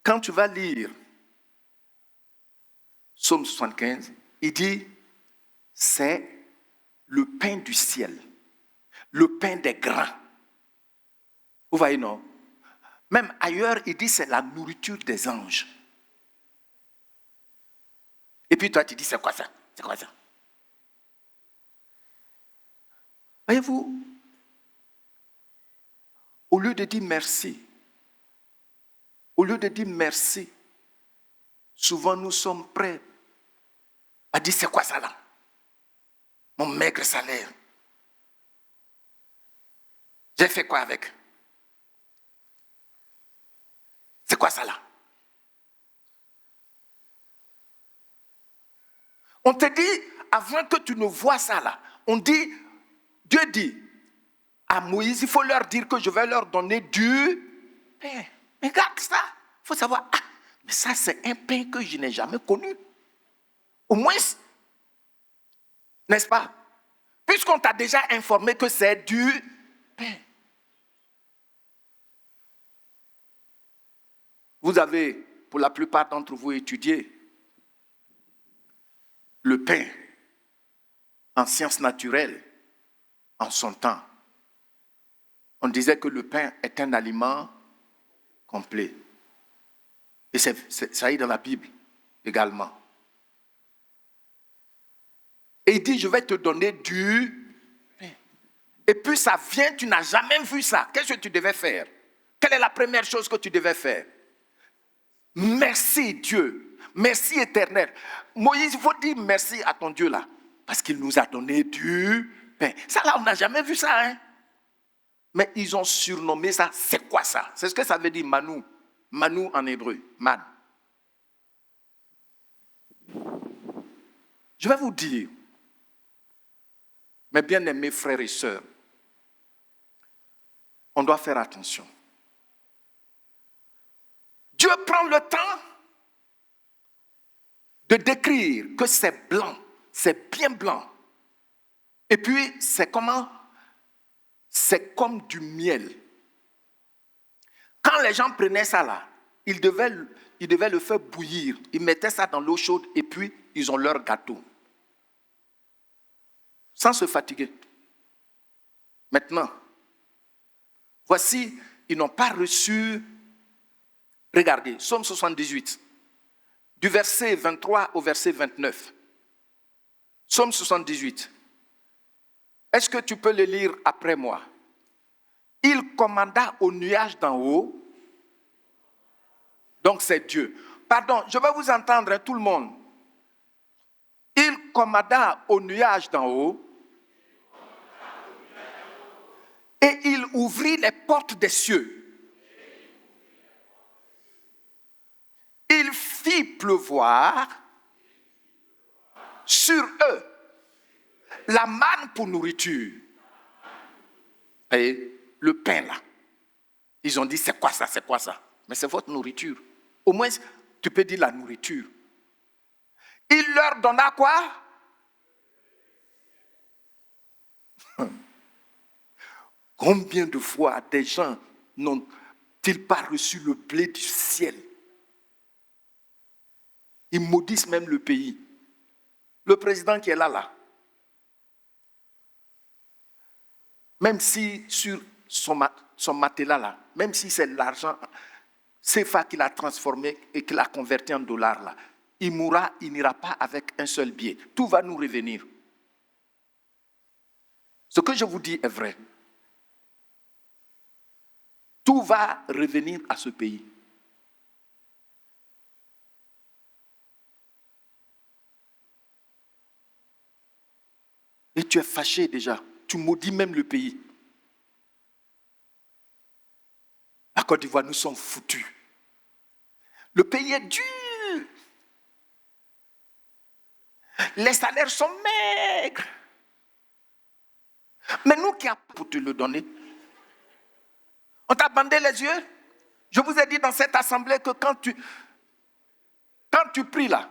Quand tu vas lire Psaume 75, il dit, c'est le pain du ciel, le pain des grains. Vous voyez, non? Même ailleurs, il dit, c'est la nourriture des anges. Et puis toi, tu dis, c'est quoi ça? C'est quoi ça? Voyez-vous, au lieu de dire merci, souvent nous sommes prêts à dire, c'est quoi ça là? Mon maigre salaire. J'ai fait quoi avec? C'est quoi ça là? On te dit, avant que tu ne vois ça là, on dit, Dieu dit à Moïse, il faut leur dire que je vais leur donner du pain. Regarde ça, il faut savoir, mais ça c'est un pain que je n'ai jamais connu. Au moins, n'est-ce pas? Puisqu'on t'a déjà informé que c'est du pain. Vous avez, pour la plupart d'entre vous, étudié le pain en sciences naturelles en son temps. On disait que le pain est un aliment complet. Et ça est dans la Bible également. Et il dit, je vais te donner du pain. Et puis ça vient, tu n'as jamais vu ça. Qu'est-ce que tu devais faire? Quelle est la première chose que tu devais faire? Merci Dieu. Merci éternel. Moïse, il faut dire merci à ton Dieu là. Parce qu'il nous a donné du pain. Ça là, on n'a jamais vu ça. Hein? Mais ils ont surnommé ça. C'est quoi ça? C'est ce que ça veut dire manou. Manou en hébreu. Man. Je vais vous dire, mes bien-aimés frères et sœurs, on doit faire attention. Dieu prend le temps de décrire que c'est blanc, c'est bien blanc. Et puis, c'est comment? C'est comme du miel. Quand les gens prenaient ça là, ils devaient le faire bouillir. Ils mettaient ça dans l'eau chaude et puis ils ont leur gâteau. Sans se fatiguer. Maintenant, voici, ils n'ont pas reçu. Regardez, Psaume 78, du verset 23 au verset 29. Psaume 78. Est-ce que tu peux le lire après moi? Il commanda au nuage d'en haut. Donc c'est Dieu. Pardon, je vais vous entendre, hein, tout le monde. Il commanda au nuage d'en haut. Et il ouvrit les portes des cieux. Il fit pleuvoir sur eux la manne pour nourriture. Et le pain là. Ils ont dit c'est quoi ça, c'est quoi ça? Mais c'est votre nourriture. Au moins, tu peux dire la nourriture. Il leur donna quoi? Combien de fois des gens n'ont-ils pas reçu le blé du ciel? Ils maudissent même le pays. Le président qui est là, même si sur son matelas là, même si c'est l'argent CFA qu'il a transformé et qu'il a converti en dollars là, il mourra, il n'ira pas avec un seul billet. Tout va nous revenir. Ce que je vous dis est vrai. Tout va revenir à ce pays. Et tu es fâché déjà. Tu maudis même le pays. La Côte d'Ivoire, nous sommes foutus. Le pays est dur. Les salaires sont maigres. Mais nous qui avons pour te le donner, on t'a bandé les yeux. Je vous ai dit dans cette assemblée que quand tu pries là,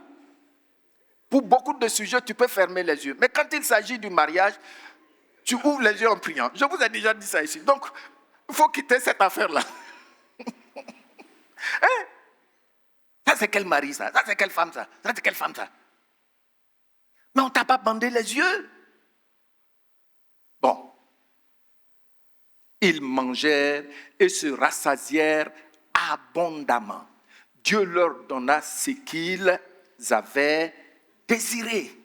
pour beaucoup de sujets, tu peux fermer les yeux. Mais quand il s'agit du mariage, tu ouvres les yeux en priant. Je vous ai déjà dit ça ici. Donc, il faut quitter cette affaire-là. Hein? Ça, c'est quel mari, ça? Ça, c'est quelle femme, ça? Ça, c'est quelle femme, ça? Mais on ne t'a pas bandé les yeux. Bon. Ils mangèrent et se rassasièrent abondamment. Dieu leur donna ce qu'ils avaient désiré.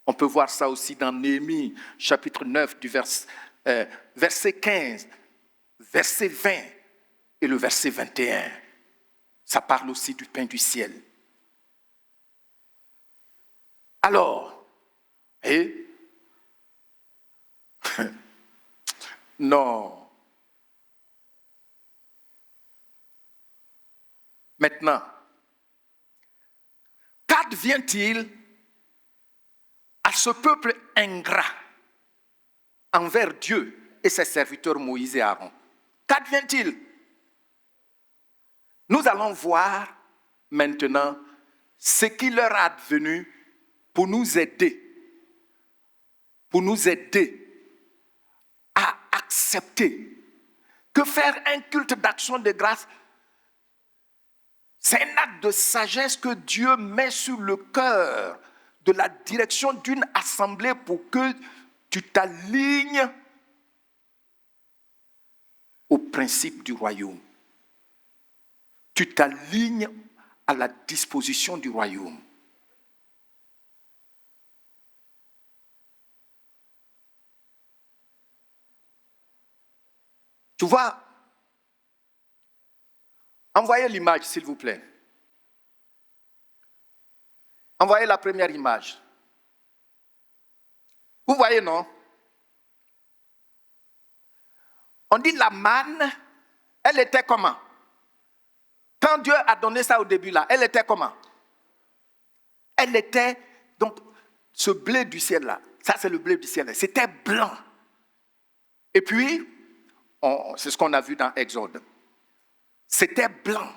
On peut voir ça aussi dans Néhémie, chapitre 9, du verset 15, verset 20 et le verset 21. Ça parle aussi du pain du ciel. Alors, non. Maintenant, qu'advient-il à ce peuple ingrat envers Dieu et ses serviteurs Moïse et Aaron? Qu'advient-il? Nous allons voir maintenant ce qui leur est advenu pour nous aider à accepter que faire un culte d'action de grâce, c'est un acte de sagesse que Dieu met sur le cœur de la direction d'une assemblée pour que tu t'alignes au principe du royaume. Tu t'alignes à la disposition du royaume. Tu vois, envoyez l'image s'il vous plaît. Envoyez la première image. Vous voyez, non? On dit la manne, elle était comment? Quand Dieu a donné ça au début là, elle était comment? Elle était, donc, ce blé du ciel là, ça c'est le blé du ciel, c'était blanc. Et puis, c'est ce qu'on a vu dans Exode. C'était blanc.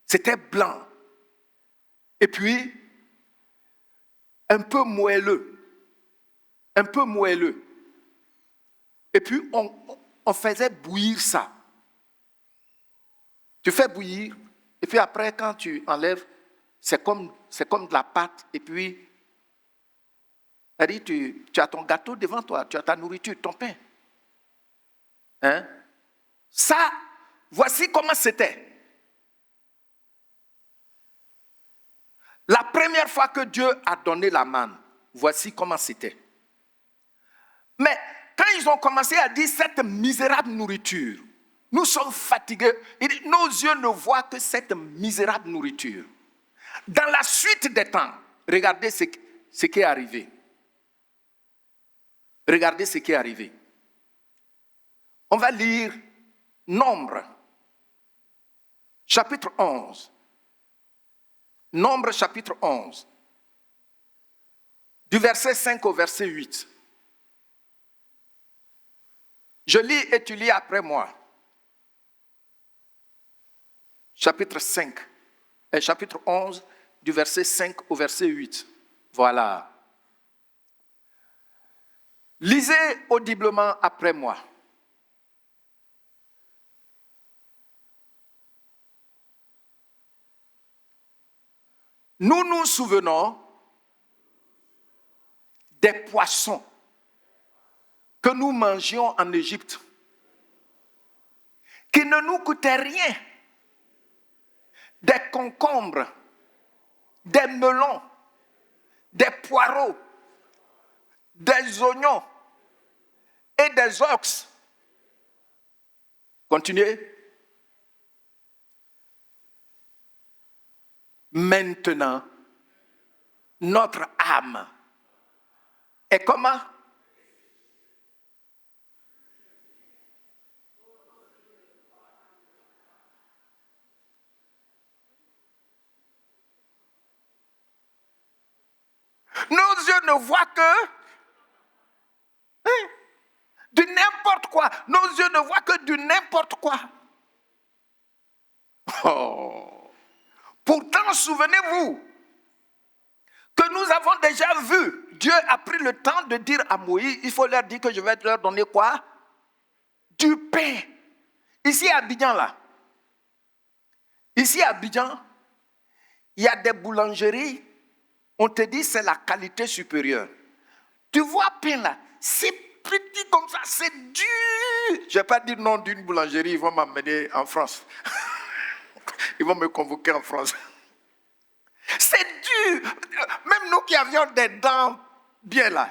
C'était blanc. Et puis, un peu moelleux. Un peu moelleux. Et puis, on faisait bouillir ça. Tu fais bouillir, et puis après, quand tu enlèves, c'est comme de la pâte, et puis, tu as ton gâteau devant toi, tu as ta nourriture, ton pain. Hein? Ça, voici comment c'était. La première fois que Dieu a donné la manne, voici comment c'était. Mais quand ils ont commencé à dire cette misérable nourriture, nous sommes fatigués, nos yeux ne voient que cette misérable nourriture. Dans la suite des temps, regardez ce qui est arrivé. Regardez ce qui est arrivé. On va lire Nombre, chapitre 11. Nombre, chapitre 11. Du verset 5 au verset 8. Je lis et tu lis après moi. Chapitre 11, du verset 5 au verset 8. Voilà. Lisez audiblement après moi. Nous nous souvenons des poissons que nous mangions en Égypte, qui ne nous coûtaient rien, des concombres, des melons, des poireaux, des oignons et des ox. Continuez. Maintenant, notre âme est comment? Nos yeux ne voient que du n'importe quoi. Nos yeux ne voient que du n'importe quoi. Oh. Pourtant, souvenez-vous que nous avons déjà vu, Dieu a pris le temps de dire à Moïse, il faut leur dire que je vais leur donner quoi? Du pain. Ici à Abidjan, là. Ici à Abidjan, il y a des boulangeries, on te dit c'est la qualité supérieure. Tu vois pain là, c'est petit comme ça, c'est dur. Je ne vais pas dire non d'une boulangerie, ils vont m'emmener en France. Ils vont me convoquer en France. C'est dur. Même nous qui avions des dents bien là.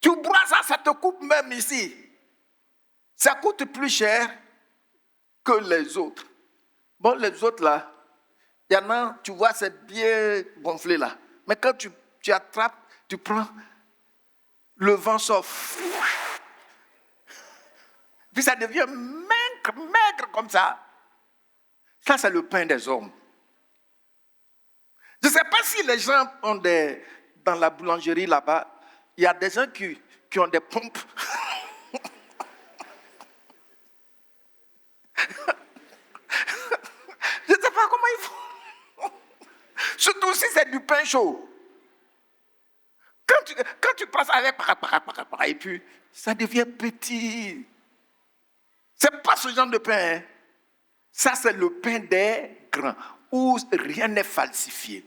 Tu bois ça, ça te coupe même ici. Ça coûte plus cher que les autres. Bon, les autres là, il y en a, tu vois, c'est bien gonflé là. Mais quand tu attrapes, tu prends, le vent sort. Puis ça devient maigre comme ça. Ça, c'est le pain des hommes. Je ne sais pas si les gens ont dans la boulangerie là-bas, il y a des gens qui ont des pompes. Je ne sais pas comment ils font. Surtout si c'est du pain chaud. Quand tu passes avec, et puis ça devient petit. Ce n'est pas ce genre de pain. Hein. Ça, c'est le pain des grands, où rien n'est falsifié.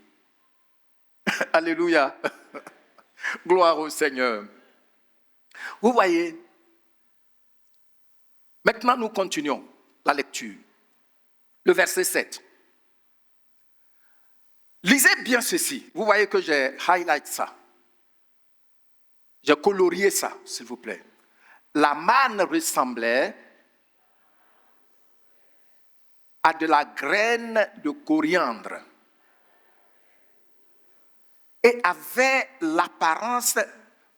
Alléluia. Gloire au Seigneur. Vous voyez, maintenant nous continuons la lecture. Le verset 7. Lisez bien ceci. Vous voyez que j'ai highlight ça. J'ai colorié ça, s'il vous plaît. La manne ressemblait à de la graine de coriandre. et avait l'apparence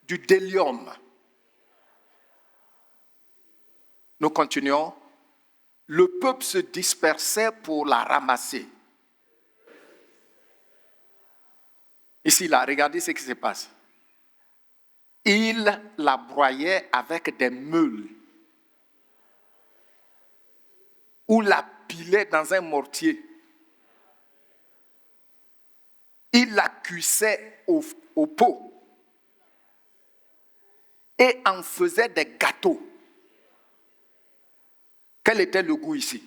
du délium. Nous continuons. Le peuple se dispersait pour la ramasser. Ici, là, regardez ce qui se passe. Il la broyait avec des meules ou la pilait dans un mortier. Il la cuisait au pot et en faisait des gâteaux. Quel était le goût ici?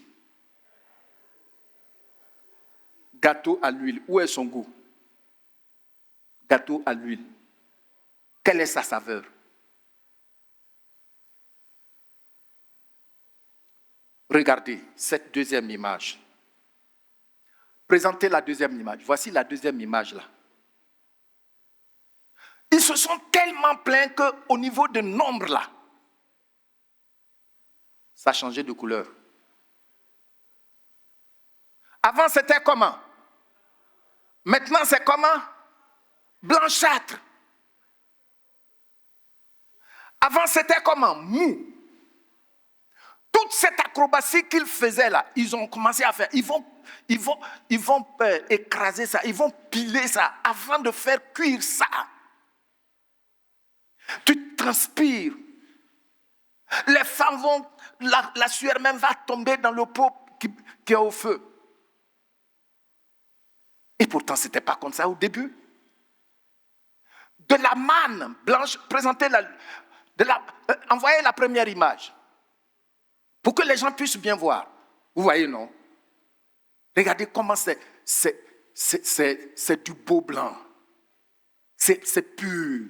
Gâteau à l'huile. Où est son goût? Gâteau à l'huile. Quelle est sa saveur? Regardez cette deuxième image. Présentez la deuxième image. Voici la deuxième image là. Ils se sont tellement plaints qu'au niveau de nombre là, ça a changé de couleur. Avant c'était comment? Maintenant c'est comment? Blanchâtre. Avant c'était comment? Mou. Toute cette acrobatie qu'ils faisaient là, ils ont commencé à faire. Ils vont écraser ça, ils vont piler ça avant de faire cuire ça. Tu transpires. Les femmes vont, la sueur même va tomber dans le pot qui est au feu. Et pourtant, ce n'était pas comme ça au début. De la manne blanche, envoyez la première image. Pour que les gens puissent bien voir. Vous voyez, non? Regardez comment c'est du beau blanc. C'est pur.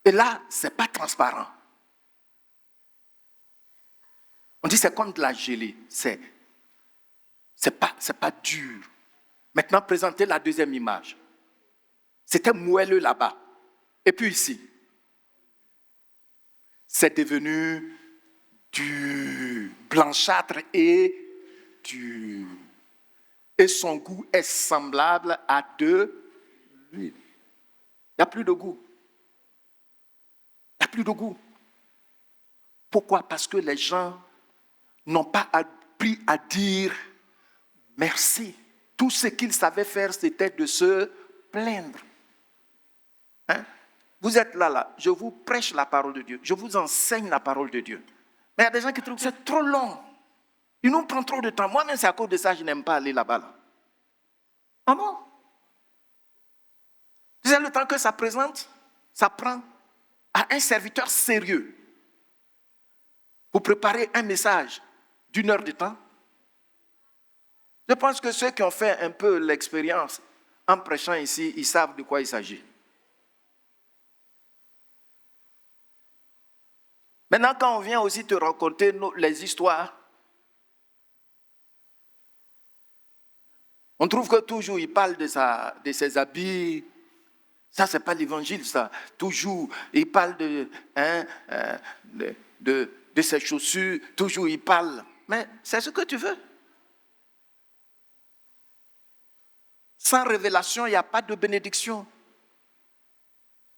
Et là, ce n'est pas transparent. On dit c'est comme de la gelée. C'est pas dur. Maintenant, présentez la deuxième image. C'était moelleux là-bas. Et puis ici, c'est devenu du blanchâtre et dur. Et son goût est semblable à de l'huile. Il n'y a plus de goût. Il n'y a plus de goût. Pourquoi? Parce que les gens n'ont pas appris à dire merci. Tout ce qu'ils savaient faire, c'était de se plaindre. Hein? Vous êtes là, je vous prêche la parole de Dieu. Je vous enseigne la parole de Dieu. Mais il y a des gens qui trouvent que c'est trop long. Il nous prend trop de temps. Moi-même, c'est à cause de ça que je n'aime pas aller là-bas. Là. Ah bon? C'est le temps que ça présente, ça prend à un serviteur sérieux pour préparer un message d'1 heure de temps. Je pense que ceux qui ont fait un peu l'expérience en prêchant ici, ils savent de quoi il s'agit. Maintenant, quand on vient aussi te raconter les histoires, on trouve que toujours il parle de ses habits. Ça, ce n'est pas l'évangile, ça. Toujours, il parle de ses chaussures. Toujours, il parle. Mais c'est ce que tu veux. Sans révélation, il n'y a pas de bénédiction.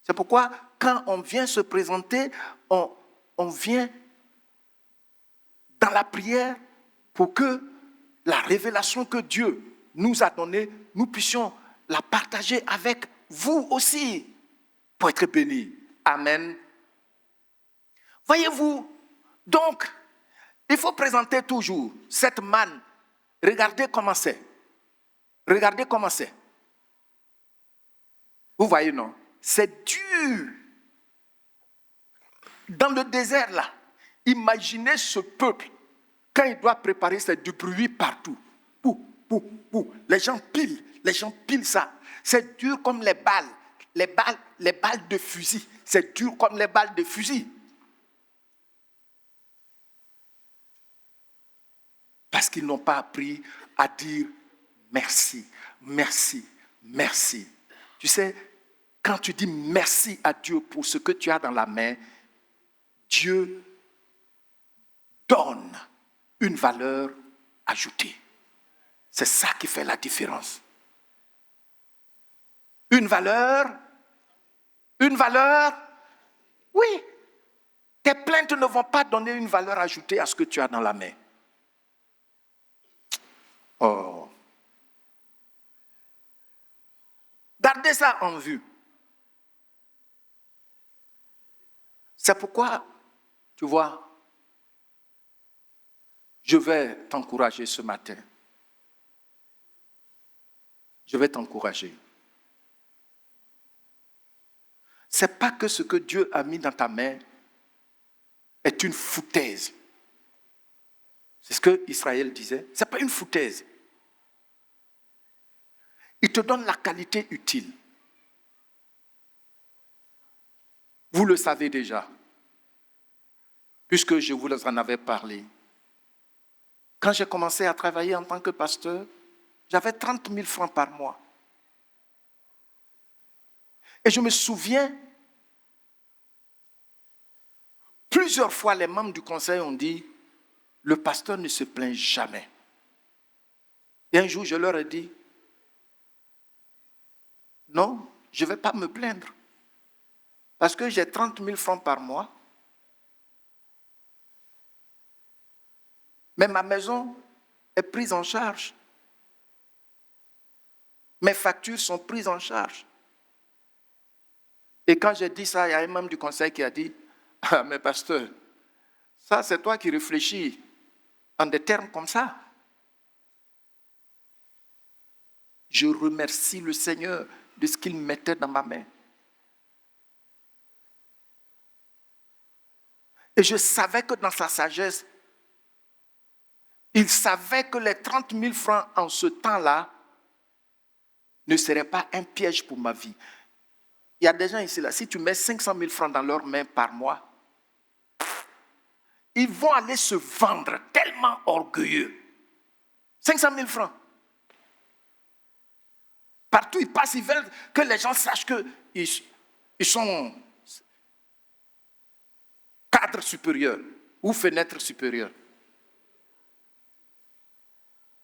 C'est pourquoi, quand on vient se présenter, on vient dans la prière pour que la révélation que Dieu nous a donnée, nous puissions la partager avec vous aussi, pour être bénis. Amen. Voyez-vous, donc, il faut présenter toujours cette manne. Regardez comment c'est. Regardez comment c'est. Vous voyez, non? C'est dur. Dans le désert, là, imaginez ce peuple, quand il doit préparer, c'est du bruit partout. Les gens pilent ça. C'est dur comme les balles de fusil. C'est dur comme les balles de fusil. Parce qu'ils n'ont pas appris à dire merci, merci, merci. Tu sais, quand tu dis merci à Dieu pour ce que tu as dans la main, Dieu donne une valeur ajoutée. C'est ça qui fait la différence. Une valeur? Une valeur? Oui. Tes plaintes ne vont pas donner une valeur ajoutée à ce que tu as dans la main. Oh. Gardez ça en vue. C'est pourquoi, tu vois, je vais t'encourager ce matin. Je vais t'encourager. Ce n'est pas que ce que Dieu a mis dans ta main est une foutaise. C'est ce que Israël disait. Ce n'est pas une foutaise. Il te donne la qualité utile. Vous le savez déjà, puisque je vous en avais parlé. Quand j'ai commencé à travailler en tant que pasteur, j'avais 30 000 francs par mois. Et je me souviens, plusieurs fois les membres du conseil ont dit, le pasteur ne se plaint jamais. Et un jour, je leur ai dit, non, je ne vais pas me plaindre. Parce que j'ai 30 000 francs par mois. Mais ma maison est prise en charge. Mes factures sont prises en charge. Et quand j'ai dit ça, il y a un membre du conseil qui a dit, « Ah, mais pasteur, ça c'est toi qui réfléchis en des termes comme ça. » Je remercie le Seigneur de ce qu'il mettait dans ma main. Et je savais que dans sa sagesse, il savait que les 30 000 francs en ce temps-là ne seraient pas un piège pour ma vie. Il y a des gens ici, là, si tu mets 500 000 francs dans leurs mains par mois, ils vont aller se vendre tellement orgueilleux. 500 000 francs. Partout ils passent, ils veulent que les gens sachent qu'ils sont cadres supérieurs ou fenêtres supérieures.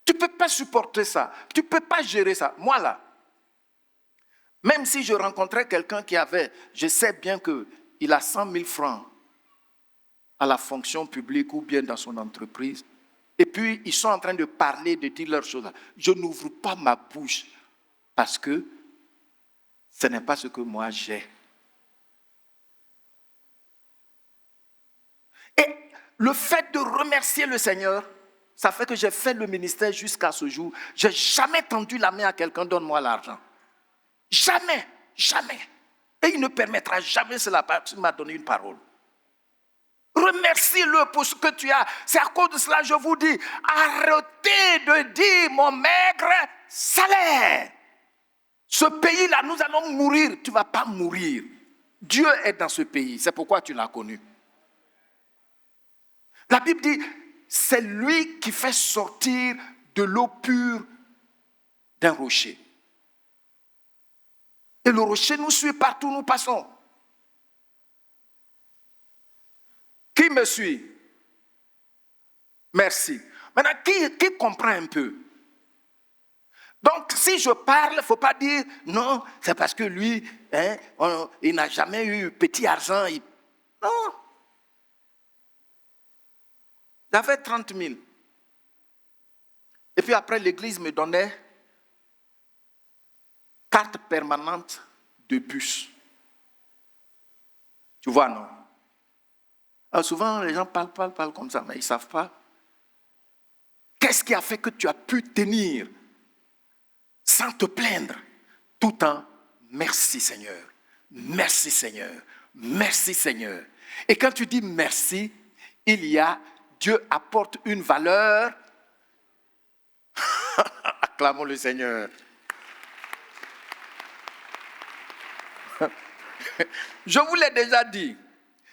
Tu ne peux pas supporter ça. Tu ne peux pas gérer ça. Moi, là, même si je rencontrais quelqu'un qui avait, je sais bien qu'il a 100 000 francs à la fonction publique ou bien dans son entreprise, et puis ils sont en train de parler, de dire leurs choses. Je n'ouvre pas ma bouche parce que ce n'est pas ce que moi j'ai. Et le fait de remercier le Seigneur, ça fait que j'ai fait le ministère jusqu'à ce jour. Je n'ai jamais tendu la main à quelqu'un, donne-moi l'argent. Jamais, jamais. Et il ne permettra jamais cela parce qu'il m'a donné une parole. Remercie-le pour ce que tu as. C'est à cause de cela, je vous dis, arrêtez de dire mon maigre salaire. Ce pays-là, nous allons mourir. Tu ne vas pas mourir. Dieu est dans ce pays. C'est pourquoi tu l'as connu. La Bible dit, c'est lui qui fait sortir de l'eau pure d'un rocher. Et le rocher nous suit partout où nous passons. Qui me suit? Merci. Maintenant, qui comprend un peu? Donc, si je parle, il ne faut pas dire, non, c'est parce que lui, il n'a jamais eu petit argent. Non. J'avais 30 000. Et puis après, l'église me donnait carte permanente de bus. Tu vois, non? Alors souvent, les gens parlent comme ça, mais ils ne savent pas. Qu'est-ce qui a fait que tu as pu tenir sans te plaindre, tout en merci Seigneur, merci Seigneur, merci Seigneur. Et quand tu dis merci, Dieu apporte une valeur. Acclamons le Seigneur. Je vous l'ai déjà dit,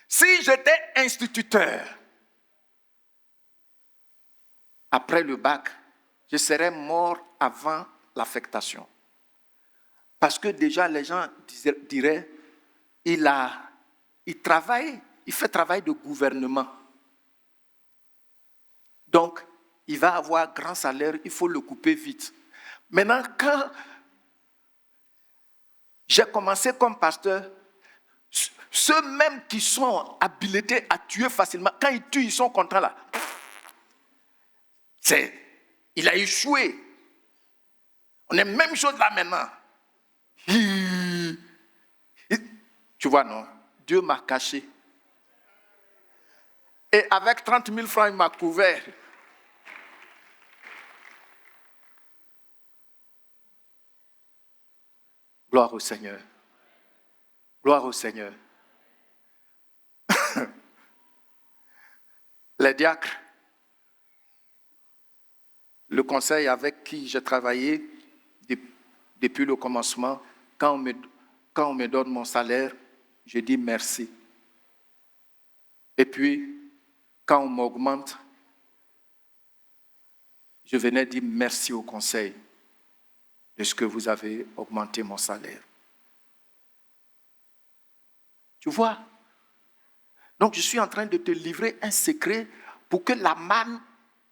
si j'étais instituteur, après le bac, je serais mort avant l'affectation. Parce que déjà, les gens diraient, il fait travail de gouvernement. Donc, il va avoir grand salaire, il faut le couper vite. Maintenant, quand J'ai commencé comme pasteur. Ceux même qui sont habilités à tuer facilement, quand ils tuent, ils sont contents là. Il a échoué. On est même chose là maintenant. Tu vois, non? Dieu m'a caché. Et avec 30 000 francs, il m'a couvert. Gloire au Seigneur. Gloire au Seigneur. Les diacres, le conseil avec qui j'ai travaillé depuis le commencement, quand on me donne mon salaire, je dis merci. Et puis, quand on m'augmente, je venais dire merci au conseil de ce que vous avez augmenté mon salaire. Tu vois? Donc, je suis en train de te livrer un secret pour que la manne,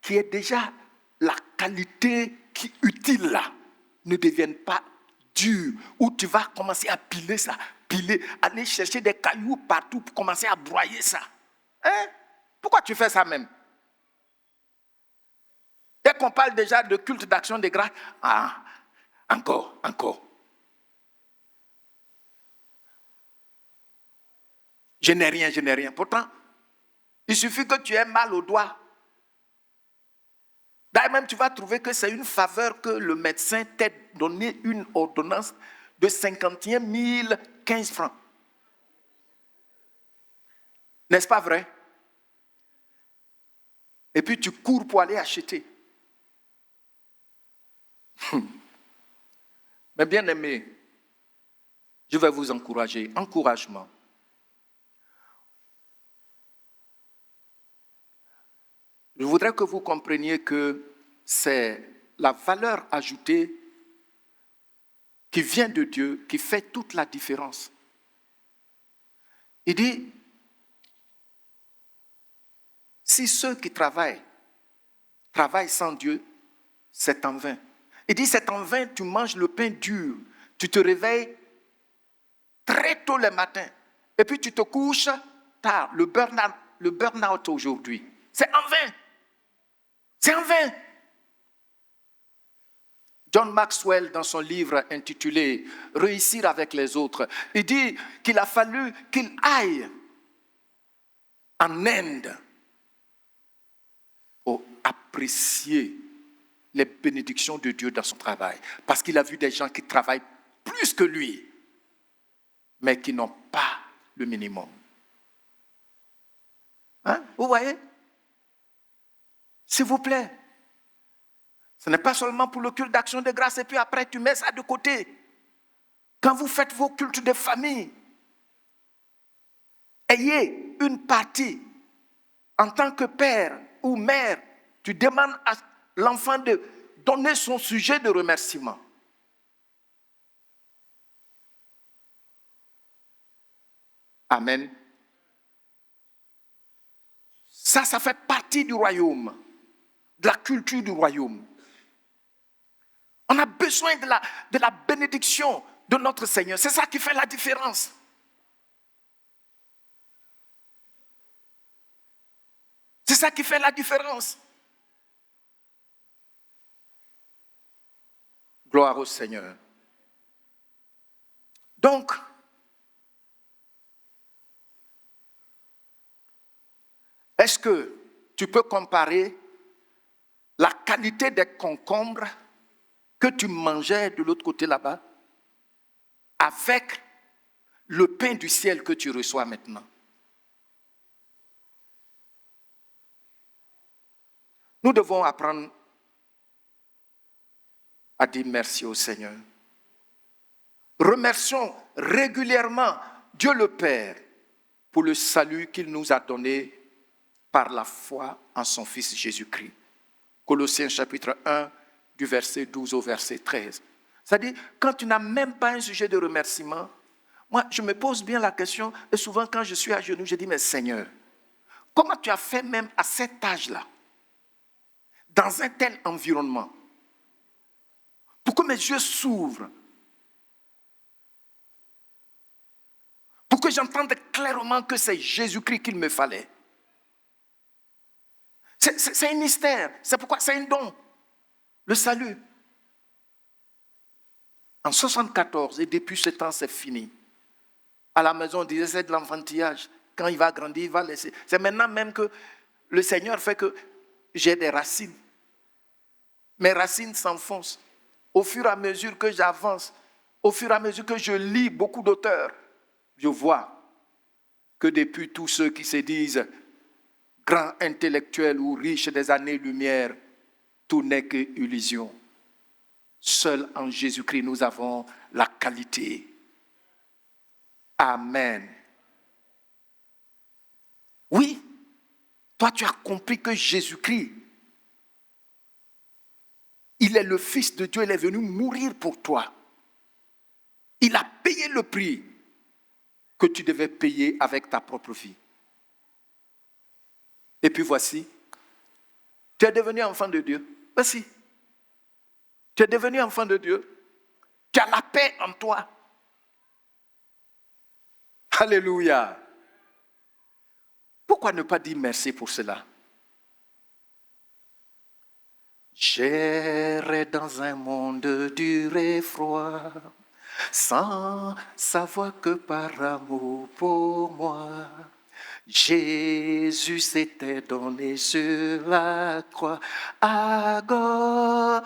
qui est déjà la qualité qui utile là, ne devienne pas dure, où tu vas commencer à piler ça, aller chercher des cailloux partout pour commencer à broyer ça. Hein? Pourquoi tu fais ça même? Dès qu'on parle déjà de culte d'action de grâce, encore. Je n'ai rien. Pourtant, il suffit que tu aies mal au doigt. D'ailleurs, même tu vas trouver que c'est une faveur que le médecin t'ait donné une ordonnance de 51 015 francs. N'est-ce pas vrai? Et puis tu cours pour aller acheter. Mais bien aimé, je vais vous encourager. Encouragement. Je voudrais que vous compreniez que c'est la valeur ajoutée qui vient de Dieu qui fait toute la différence. Il dit, si ceux qui travaillent sans Dieu, c'est en vain. Il dit, c'est en vain, tu manges le pain dur, tu te réveilles très tôt le matin, et puis tu te couches tard, le burn-out aujourd'hui. C'est en vain. C'est en vain. John Maxwell, dans son livre intitulé « Réussir avec les autres », il dit qu'il a fallu qu'il aille en Inde pour apprécier les bénédictions de Dieu dans son travail. Parce qu'il a vu des gens qui travaillent plus que lui, mais qui n'ont pas le minimum. Hein? Vous voyez? S'il vous plaît. Ce n'est pas seulement pour le culte d'action de grâce et puis après tu mets ça de côté. Quand vous faites vos cultes de famille, ayez une partie en tant que père ou mère, tu demandes à l'enfant de donner son sujet de remerciement. Amen. Ça fait partie du royaume, de la culture du royaume. On a besoin de la bénédiction de notre Seigneur. C'est ça qui fait la différence. C'est ça qui fait la différence. Gloire au Seigneur. Donc, est-ce que tu peux comparer la qualité des concombres que tu mangeais de l'autre côté là-bas avec le pain du ciel que tu reçois maintenant? Nous devons apprendre à dire merci au Seigneur. Remercions régulièrement Dieu le Père pour le salut qu'il nous a donné par la foi en son Fils Jésus-Christ. Colossiens chapitre 1, du verset 12 au verset 13. C'est-à-dire, quand tu n'as même pas un sujet de remerciement, moi, je me pose bien la question, et souvent quand je suis à genoux, je dis, mais Seigneur, comment tu as fait même à cet âge-là, dans un tel environnement, pour que mes yeux s'ouvrent, Pour que j'entende clairement que c'est Jésus-Christ qu'il me fallait. C'est un mystère. C'est pourquoi c'est un don. Le salut. En 1974, et depuis ce temps, c'est fini. À la maison, on disait c'est de l'enfantillage. Quand il va grandir, il va laisser. C'est maintenant même que le Seigneur fait que j'ai des racines. Mes racines s'enfoncent. Au fur et à mesure que j'avance, au fur et à mesure que je lis beaucoup d'auteurs, je vois que depuis tous ceux qui se disent grands intellectuels ou riches des années-lumière, tout n'est qu'illusion. Seul en Jésus-Christ, nous avons la qualité. Amen. Oui, toi tu as compris que Jésus-Christ, il est le Fils de Dieu, il est venu mourir pour toi. Il a payé le prix que tu devais payer avec ta propre vie. Et puis voici, tu es devenu enfant de Dieu. Voici, tu es devenu enfant de Dieu. Tu as la paix en toi. Alléluia. Pourquoi ne pas dire merci pour cela? J'errais dans un monde dur et froid, sans savoir que par amour pour moi, Jésus s'était donné sur la croix à Golgotha.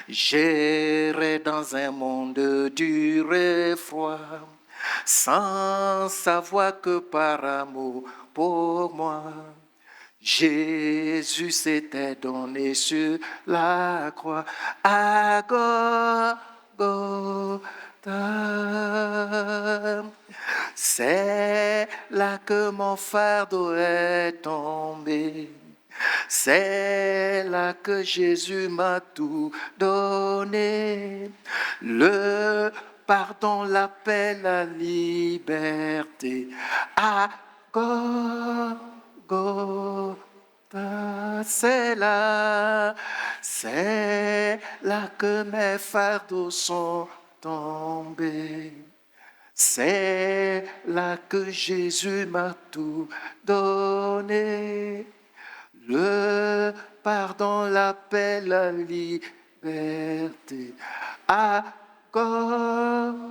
J'errais dans un monde dur et froid, sans savoir que par amour pour moi, Jésus s'était donné sur la croix à Golgotha. C'est là que mon fardeau est tombé. C'est là que Jésus m'a tout donné. Le pardon, la paix, la liberté. À Golgotha, c'est là que mes fardeaux sont tombés. C'est là que Jésus m'a tout donné. Le pardon, la paix, la liberté. À Golgotha.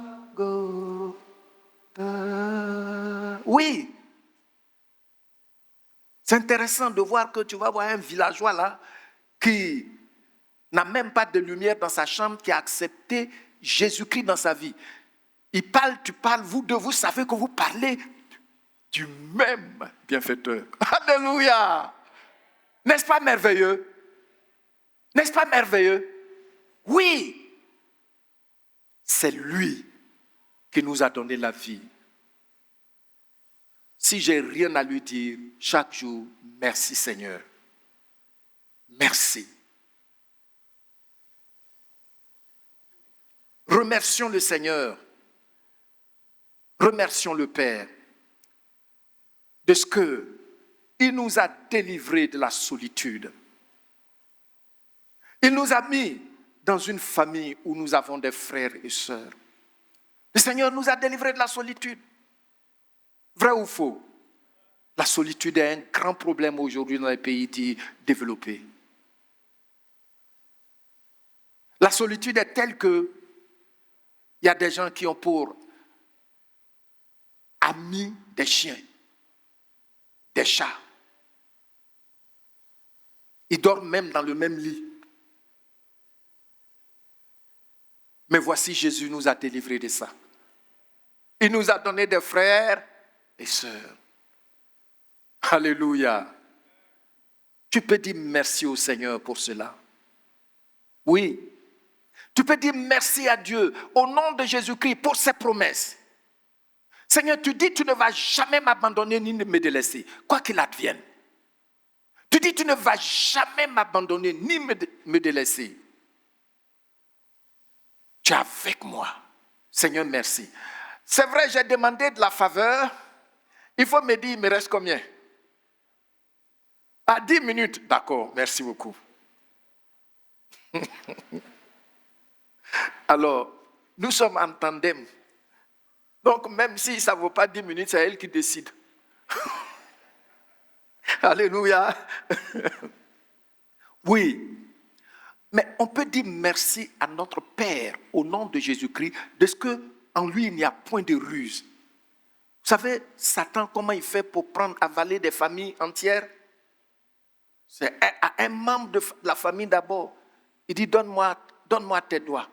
Oui. C'est intéressant de voir que tu vas voir un villageois là qui n'a même pas de lumière dans sa chambre, qui a accepté Jésus-Christ dans sa vie. Il parle, tu parles, vous deux, vous savez que vous parlez du même bienfaiteur. Alléluia! N'est-ce pas merveilleux? N'est-ce pas merveilleux? Oui! C'est lui qui nous a donné la vie. Si j'ai rien à lui dire, chaque jour, merci Seigneur. Merci. Remercions le Seigneur. Remercions le Père de ce qu'il nous a délivrés de la solitude. Il nous a mis dans une famille où nous avons des frères et sœurs. Le Seigneur nous a délivrés de la solitude. Vrai ou faux? La solitude est un grand problème aujourd'hui dans les pays dits développés. La solitude est telle que il y a des gens qui ont pour amis des chiens, des chats. Ils dorment même dans le même lit. Mais voici, Jésus nous a délivrés de ça. Il nous a donné des frères et sœurs. Alléluia. Tu peux dire merci au Seigneur pour cela. Oui. Tu peux dire merci à Dieu au nom de Jésus-Christ pour ses promesses. Seigneur, tu dis tu ne vas jamais m'abandonner ni me délaisser, quoi qu'il advienne. Tu dis tu ne vas jamais m'abandonner ni me délaisser. Tu es avec moi. Seigneur, merci. C'est vrai, j'ai demandé de la faveur. Il faut me dire, il me reste combien? À 10 minutes. D'accord, merci beaucoup. Alors, Nous sommes en tandem. Donc, même si ça ne vaut pas 10 minutes, c'est elle qui décide. Alléluia. Oui. Mais on peut dire merci à notre Père au nom de Jésus-Christ, de ce qu'en lui, il n'y a point de ruse. Vous savez, Satan, comment il fait pour avaler des familles entières? C'est à un membre de la famille d'abord. Il dit, donne-moi tes doigts.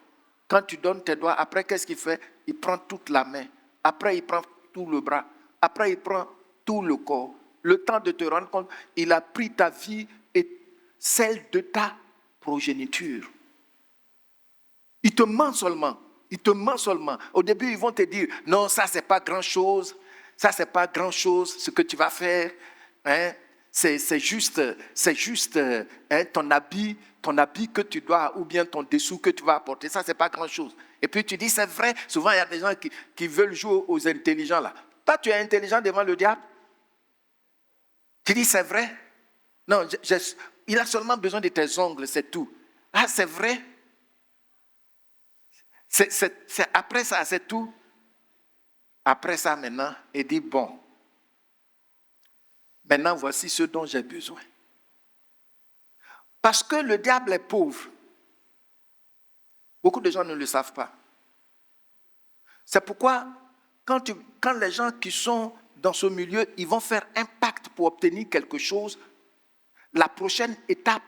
Quand tu donnes tes doigts, après, qu'est-ce qu'il fait? Il prend toute la main. Après, il prend tout le bras. Après, il prend tout le corps. Le temps de te rendre compte, il a pris ta vie et celle de ta progéniture. Il te ment seulement. Il te ment seulement. Au début, ils vont te dire, non, ça, c'est pas grand-chose. Ça, c'est pas grand-chose, ce que tu vas faire. Hein? C'est juste ton habit que tu dois, ou bien ton dessous que tu vas apporter. Ça, c'est pas grand-chose. Et puis tu dis, c'est vrai. Souvent, il y a des gens qui veulent jouer aux intelligents là. Toi, tu es intelligent devant le diable. Tu dis, c'est vrai. Non, il a seulement besoin de tes ongles, c'est tout. Ah, c'est vrai. Après ça, c'est tout. Après ça, maintenant, il dit, bon, maintenant, voici ce dont j'ai besoin. Parce que le diable est pauvre. Beaucoup de gens ne le savent pas. C'est pourquoi, quand les gens qui sont dans ce milieu, ils vont faire un pacte pour obtenir quelque chose, la prochaine étape,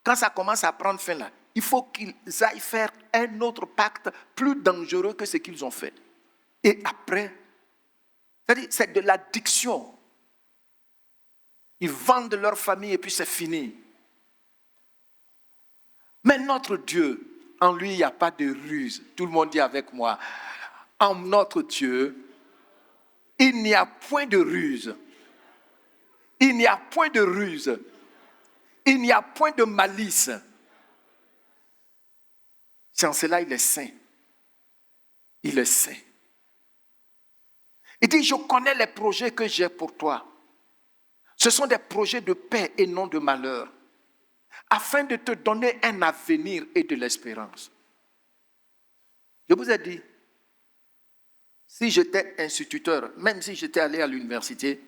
quand ça commence à prendre fin là, il faut qu'ils aillent faire un autre pacte plus dangereux que ce qu'ils ont fait. Et après, c'est-à-dire, c'est de l'addiction. Ils vendent leur famille et puis c'est fini. Mais notre Dieu, en lui, il n'y a pas de ruse. Tout le monde dit avec moi, en notre Dieu, il n'y a point de ruse. Il n'y a point de ruse. Il n'y a point de malice. C'est en cela il est saint. Il est saint. Il dit, je connais les projets que j'ai pour toi. Ce sont des projets de paix et non de malheur, afin de te donner un avenir et de l'espérance. Je vous ai dit, si j'étais instituteur, même si j'étais allé à l'université,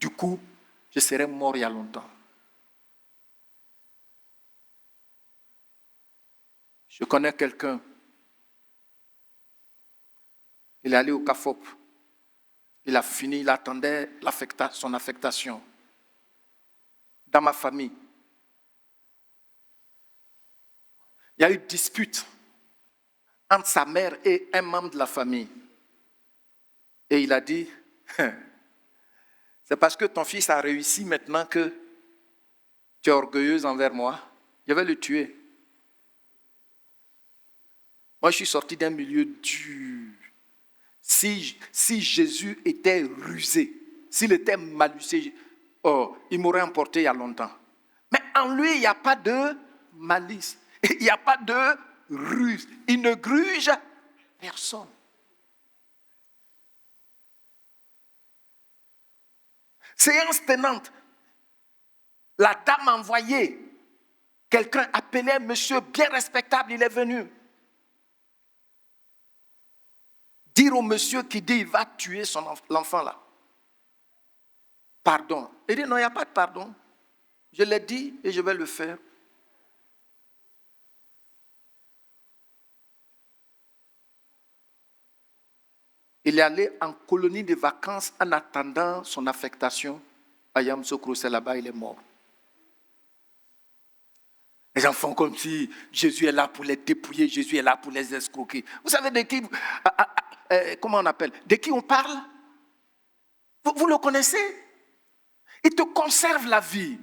du coup, je serais mort il y a longtemps. Je connais quelqu'un, il est allé au CAFOP, il a fini, il attendait son affectation. Dans ma famille, il y a eu dispute entre sa mère et un membre de la famille. Et il a dit, c'est parce que ton fils a réussi maintenant que tu es orgueilleuse envers moi, je vais le tuer. Moi, je suis sorti d'un milieu dur. Si Jésus était rusé, s'il était malicé, il m'aurait emporté il y a longtemps. Mais en lui, il n'y a pas de malice. Il n'y a pas de ruse. Il ne gruge personne. Séance tenante. La dame a envoyé quelqu'un appelé un monsieur bien respectable, il est venu. Dire au monsieur qui dit il va tuer l'enfant là. Pardon. Il dit non, il n'y a pas de pardon. Je l'ai dit et je vais le faire. Il est allé en colonie de vacances en attendant son affectation. À Yamoussoukro, c'est là-bas, il est mort. Les gens font comme si Jésus est là pour les dépouiller, Jésus est là pour les escroquer. Vous savez de qui, comment on appelle, de qui on parle? Vous le connaissez? Il te conserve la vie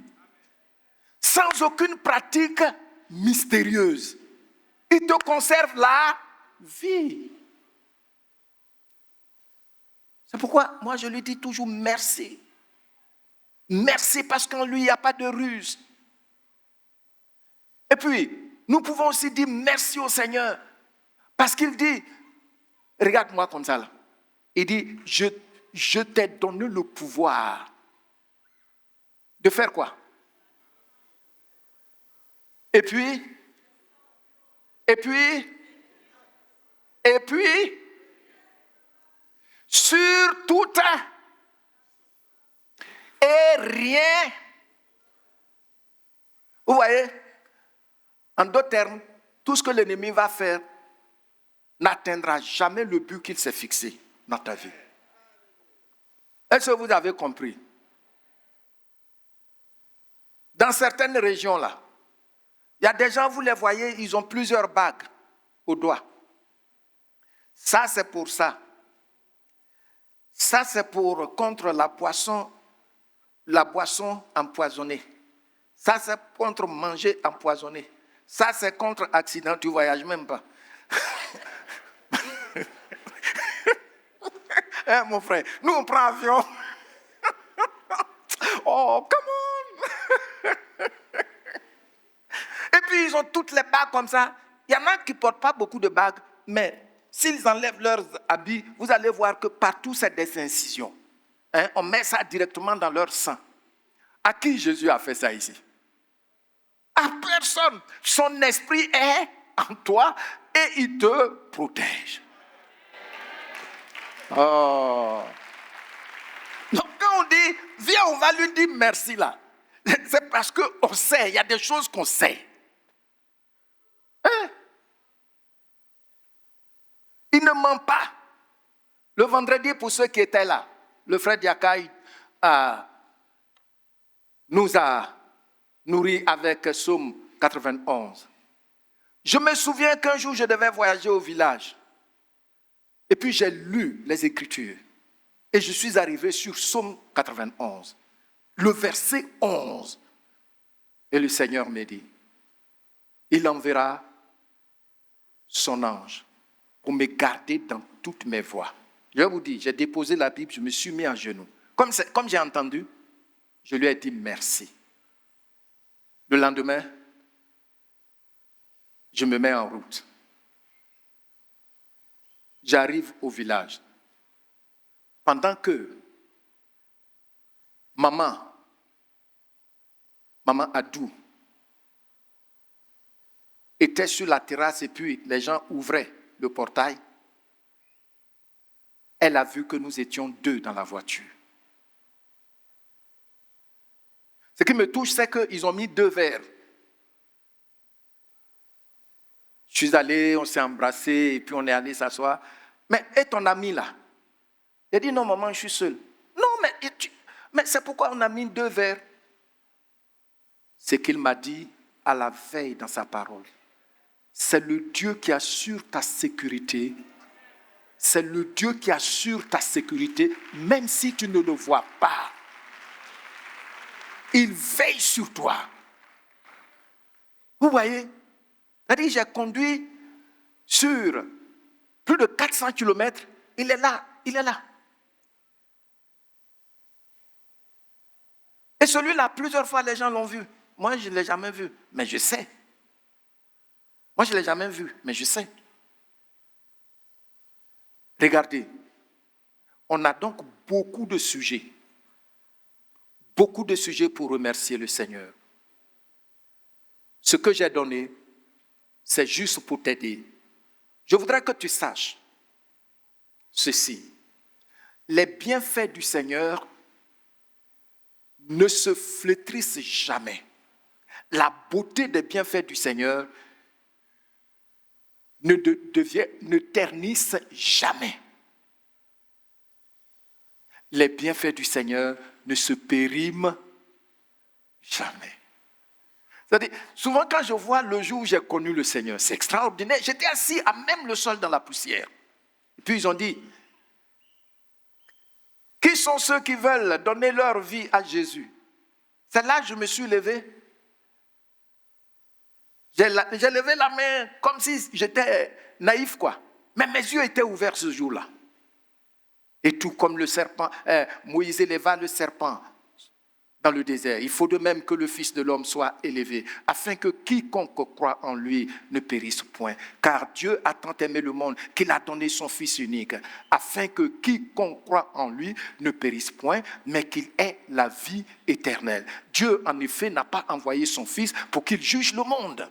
sans aucune pratique mystérieuse. Il te conserve la vie. C'est pourquoi moi je lui dis toujours merci. Merci parce qu'en lui il n'y a pas de ruse. Et puis, nous pouvons aussi dire merci au Seigneur. Parce qu'il dit, regarde-moi comme ça là. Il dit, je t'ai donné le pouvoir de faire quoi? Et puis, Et puis, sur tout et rien. Vous voyez, en d'autres termes, tout ce que l'ennemi va faire n'atteindra jamais le but qu'il s'est fixé dans ta vie. Est-ce que vous avez compris? Dans certaines régions là, il y a des gens, vous les voyez, ils ont plusieurs bagues au doigt. Ça, c'est pour ça. Ça, c'est pour contre la boisson empoisonnée. Ça, c'est contre manger empoisonné. Ça, c'est contre accident, tu ne voyages même pas. Mon frère, nous, on prend avion. Oh, come on. Et puis, ils ont toutes les bagues comme ça. Il y en a qui ne portent pas beaucoup de bagues, mais s'ils enlèvent leurs habits, vous allez voir que partout, c'est des incisions. On met ça directement dans leur sang. À qui Jésus a fait ça ici? À personne. Son esprit est en toi et il te protège. Oh. Donc quand on dit, viens, on va lui dire merci là. C'est parce qu'on sait, il y a des choses qu'on sait. Il ne ment pas. Le vendredi, pour ceux qui étaient là, le frère Diakaï nous a nourris avec Psaume 91. Je me souviens qu'un jour, je devais voyager au village. Et puis, j'ai lu les Écritures. Et je suis arrivé sur Psaume 91, le verset 11. Et le Seigneur me dit, il enverra son ange pour me garder dans toutes mes voies. Je vous dis, j'ai déposé la Bible, je me suis mis à genoux. Comme j'ai entendu, je lui ai dit merci. Le lendemain, je me mets en route. J'arrive au village. Pendant que maman Adou, était sur la terrasse et puis les gens ouvraient le portail, elle a vu que nous étions 2 dans la voiture. Ce qui me touche, c'est qu'ils ont mis 2 verres. Je suis allé, on s'est embrassé, et puis on est allé s'asseoir. Mais, et ton ami là? Il a dit, non, maman, je suis seul. Non, mais c'est pourquoi on a mis 2 verres. C'est qu'il m'a dit à la veille dans sa parole. C'est le Dieu qui assure ta sécurité. C'est le Dieu qui assure ta sécurité, même si tu ne le vois pas. Il veille sur toi. Vous voyez? C'est-à-dire, j'ai conduit sur plus de 400 km. Il est là. Et celui-là, plusieurs fois, les gens l'ont vu. Moi, je ne l'ai jamais vu, mais je sais. Moi, je ne l'ai jamais vu, mais je sais. Regardez, on a donc beaucoup de sujets pour remercier le Seigneur. Ce que j'ai donné, c'est juste pour t'aider. Je voudrais que tu saches ceci. Les bienfaits du Seigneur ne se flétrissent jamais. La beauté des bienfaits du Seigneur ne ternissent jamais. Les bienfaits du Seigneur ne se périment jamais. C'est-à-dire, souvent quand je vois le jour où j'ai connu le Seigneur, c'est extraordinaire. J'étais assis à même le sol dans la poussière. Et puis ils ont dit, qui sont ceux qui veulent donner leur vie à Jésus? C'est là que je me suis levé. J'ai levé la main comme si j'étais naïf, quoi. Mais mes yeux étaient ouverts ce jour-là. Et tout comme le serpent, Moïse éleva le serpent dans le désert. Il faut de même que le Fils de l'homme soit élevé, afin que quiconque croit en lui ne périsse point. Car Dieu a tant aimé le monde qu'il a donné son Fils unique, afin que quiconque croit en lui ne périsse point, mais qu'il ait la vie éternelle. Dieu, en effet, n'a pas envoyé son Fils pour qu'il juge le monde,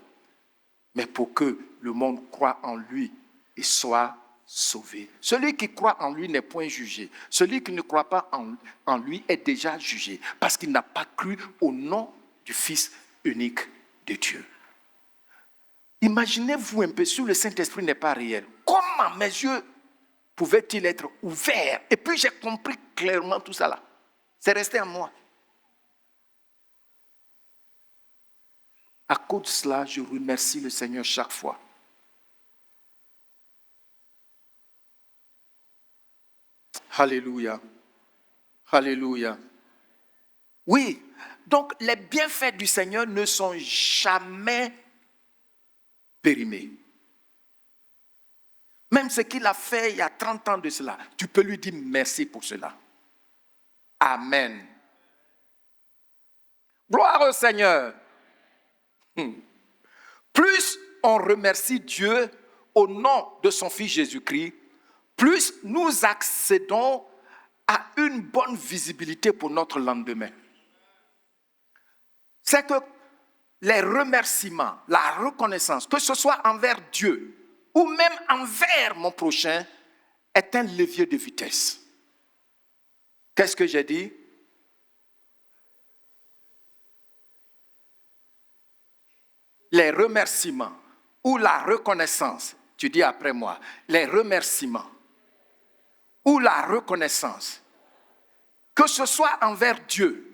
mais pour que le monde croie en lui et soit sauvé. Celui qui croit en lui n'est point jugé. Celui qui ne croit pas en lui est déjà jugé parce qu'il n'a pas cru au nom du Fils unique de Dieu. Imaginez-vous un peu si le Saint-Esprit n'est pas réel. Comment mes yeux pouvaient-ils être ouverts? Et puis j'ai compris clairement tout ça là. C'est resté en moi. À cause de cela, je remercie le Seigneur chaque fois. Alléluia. Alléluia. Oui, donc les bienfaits du Seigneur ne sont jamais périmés. Même ce qu'il a fait il y a 30 ans de cela, tu peux lui dire merci pour cela. Amen. Gloire au Seigneur. Plus on remercie Dieu au nom de son Fils Jésus-Christ, plus nous accédons à une bonne visibilité pour notre lendemain. C'est que les remerciements, la reconnaissance, que ce soit envers Dieu ou même envers mon prochain, est un levier de vitesse. Qu'est-ce que j'ai dit? Les remerciements ou la reconnaissance, tu dis après moi, les remerciements ou la reconnaissance, que ce soit envers Dieu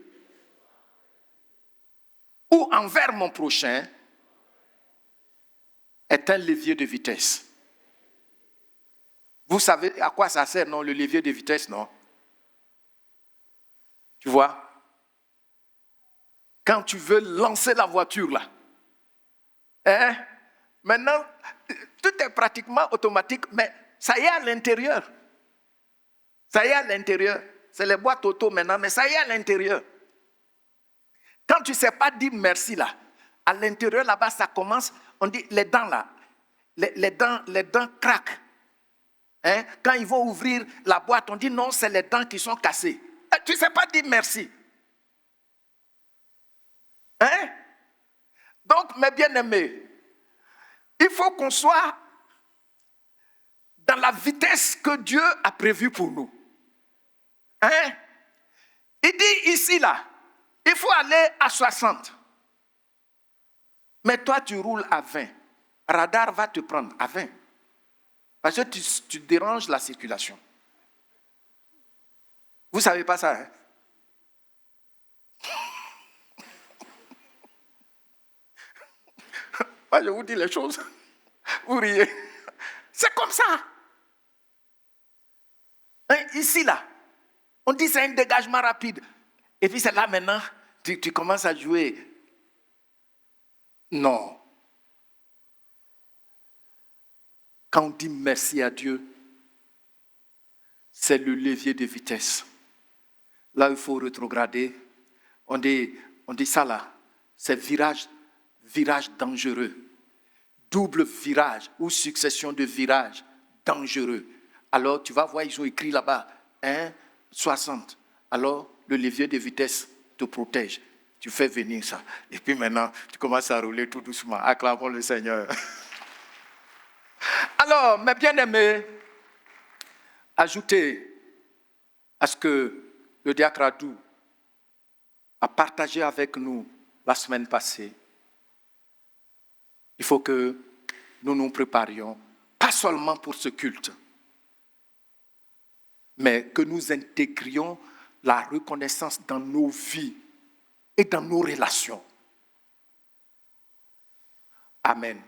ou envers mon prochain, est un levier de vitesse. Vous savez à quoi ça sert, non, le levier de vitesse, non? Tu vois? Quand tu veux lancer la voiture, là, maintenant, tout est pratiquement automatique, mais ça y est à l'intérieur. Ça y est à l'intérieur. C'est les boîtes auto maintenant, mais ça y est à l'intérieur. Quand tu ne sais pas dire merci là, à l'intérieur là-bas, ça commence, on dit les dents là, les dents craquent. Quand ils vont ouvrir la boîte, on dit non, c'est les dents qui sont cassées. Tu ne sais pas dire merci. Donc, mes bien-aimés, il faut qu'on soit dans la vitesse que Dieu a prévue pour nous. Il dit ici, là, il faut aller à 60. Mais toi, tu roules à 20. Radar va te prendre à 20. Parce que tu déranges la circulation. Vous ne savez pas ça, hein? Moi, je vous dis les choses. Vous riez. C'est comme ça. Ici, là, on dit c'est un dégagement rapide. Et puis c'est là maintenant, tu commences à jouer. Non. Quand on dit merci à Dieu, c'est le levier de vitesse. Là, il faut rétrograder. On dit ça là, c'est virage dangereux. Double virage ou succession de virages dangereux. Alors, tu vas voir, ils ont écrit là-bas, 60. Alors, le levier de vitesse te protège. Tu fais venir ça. Et puis maintenant, tu commences à rouler tout doucement. Acclamons le Seigneur. Alors, mes bien-aimés, ajoutez à ce que le diacre Radou a partagé avec nous la semaine passée. Il faut que nous nous préparions, pas seulement pour ce culte, mais que nous intégrions la reconnaissance dans nos vies et dans nos relations. Amen.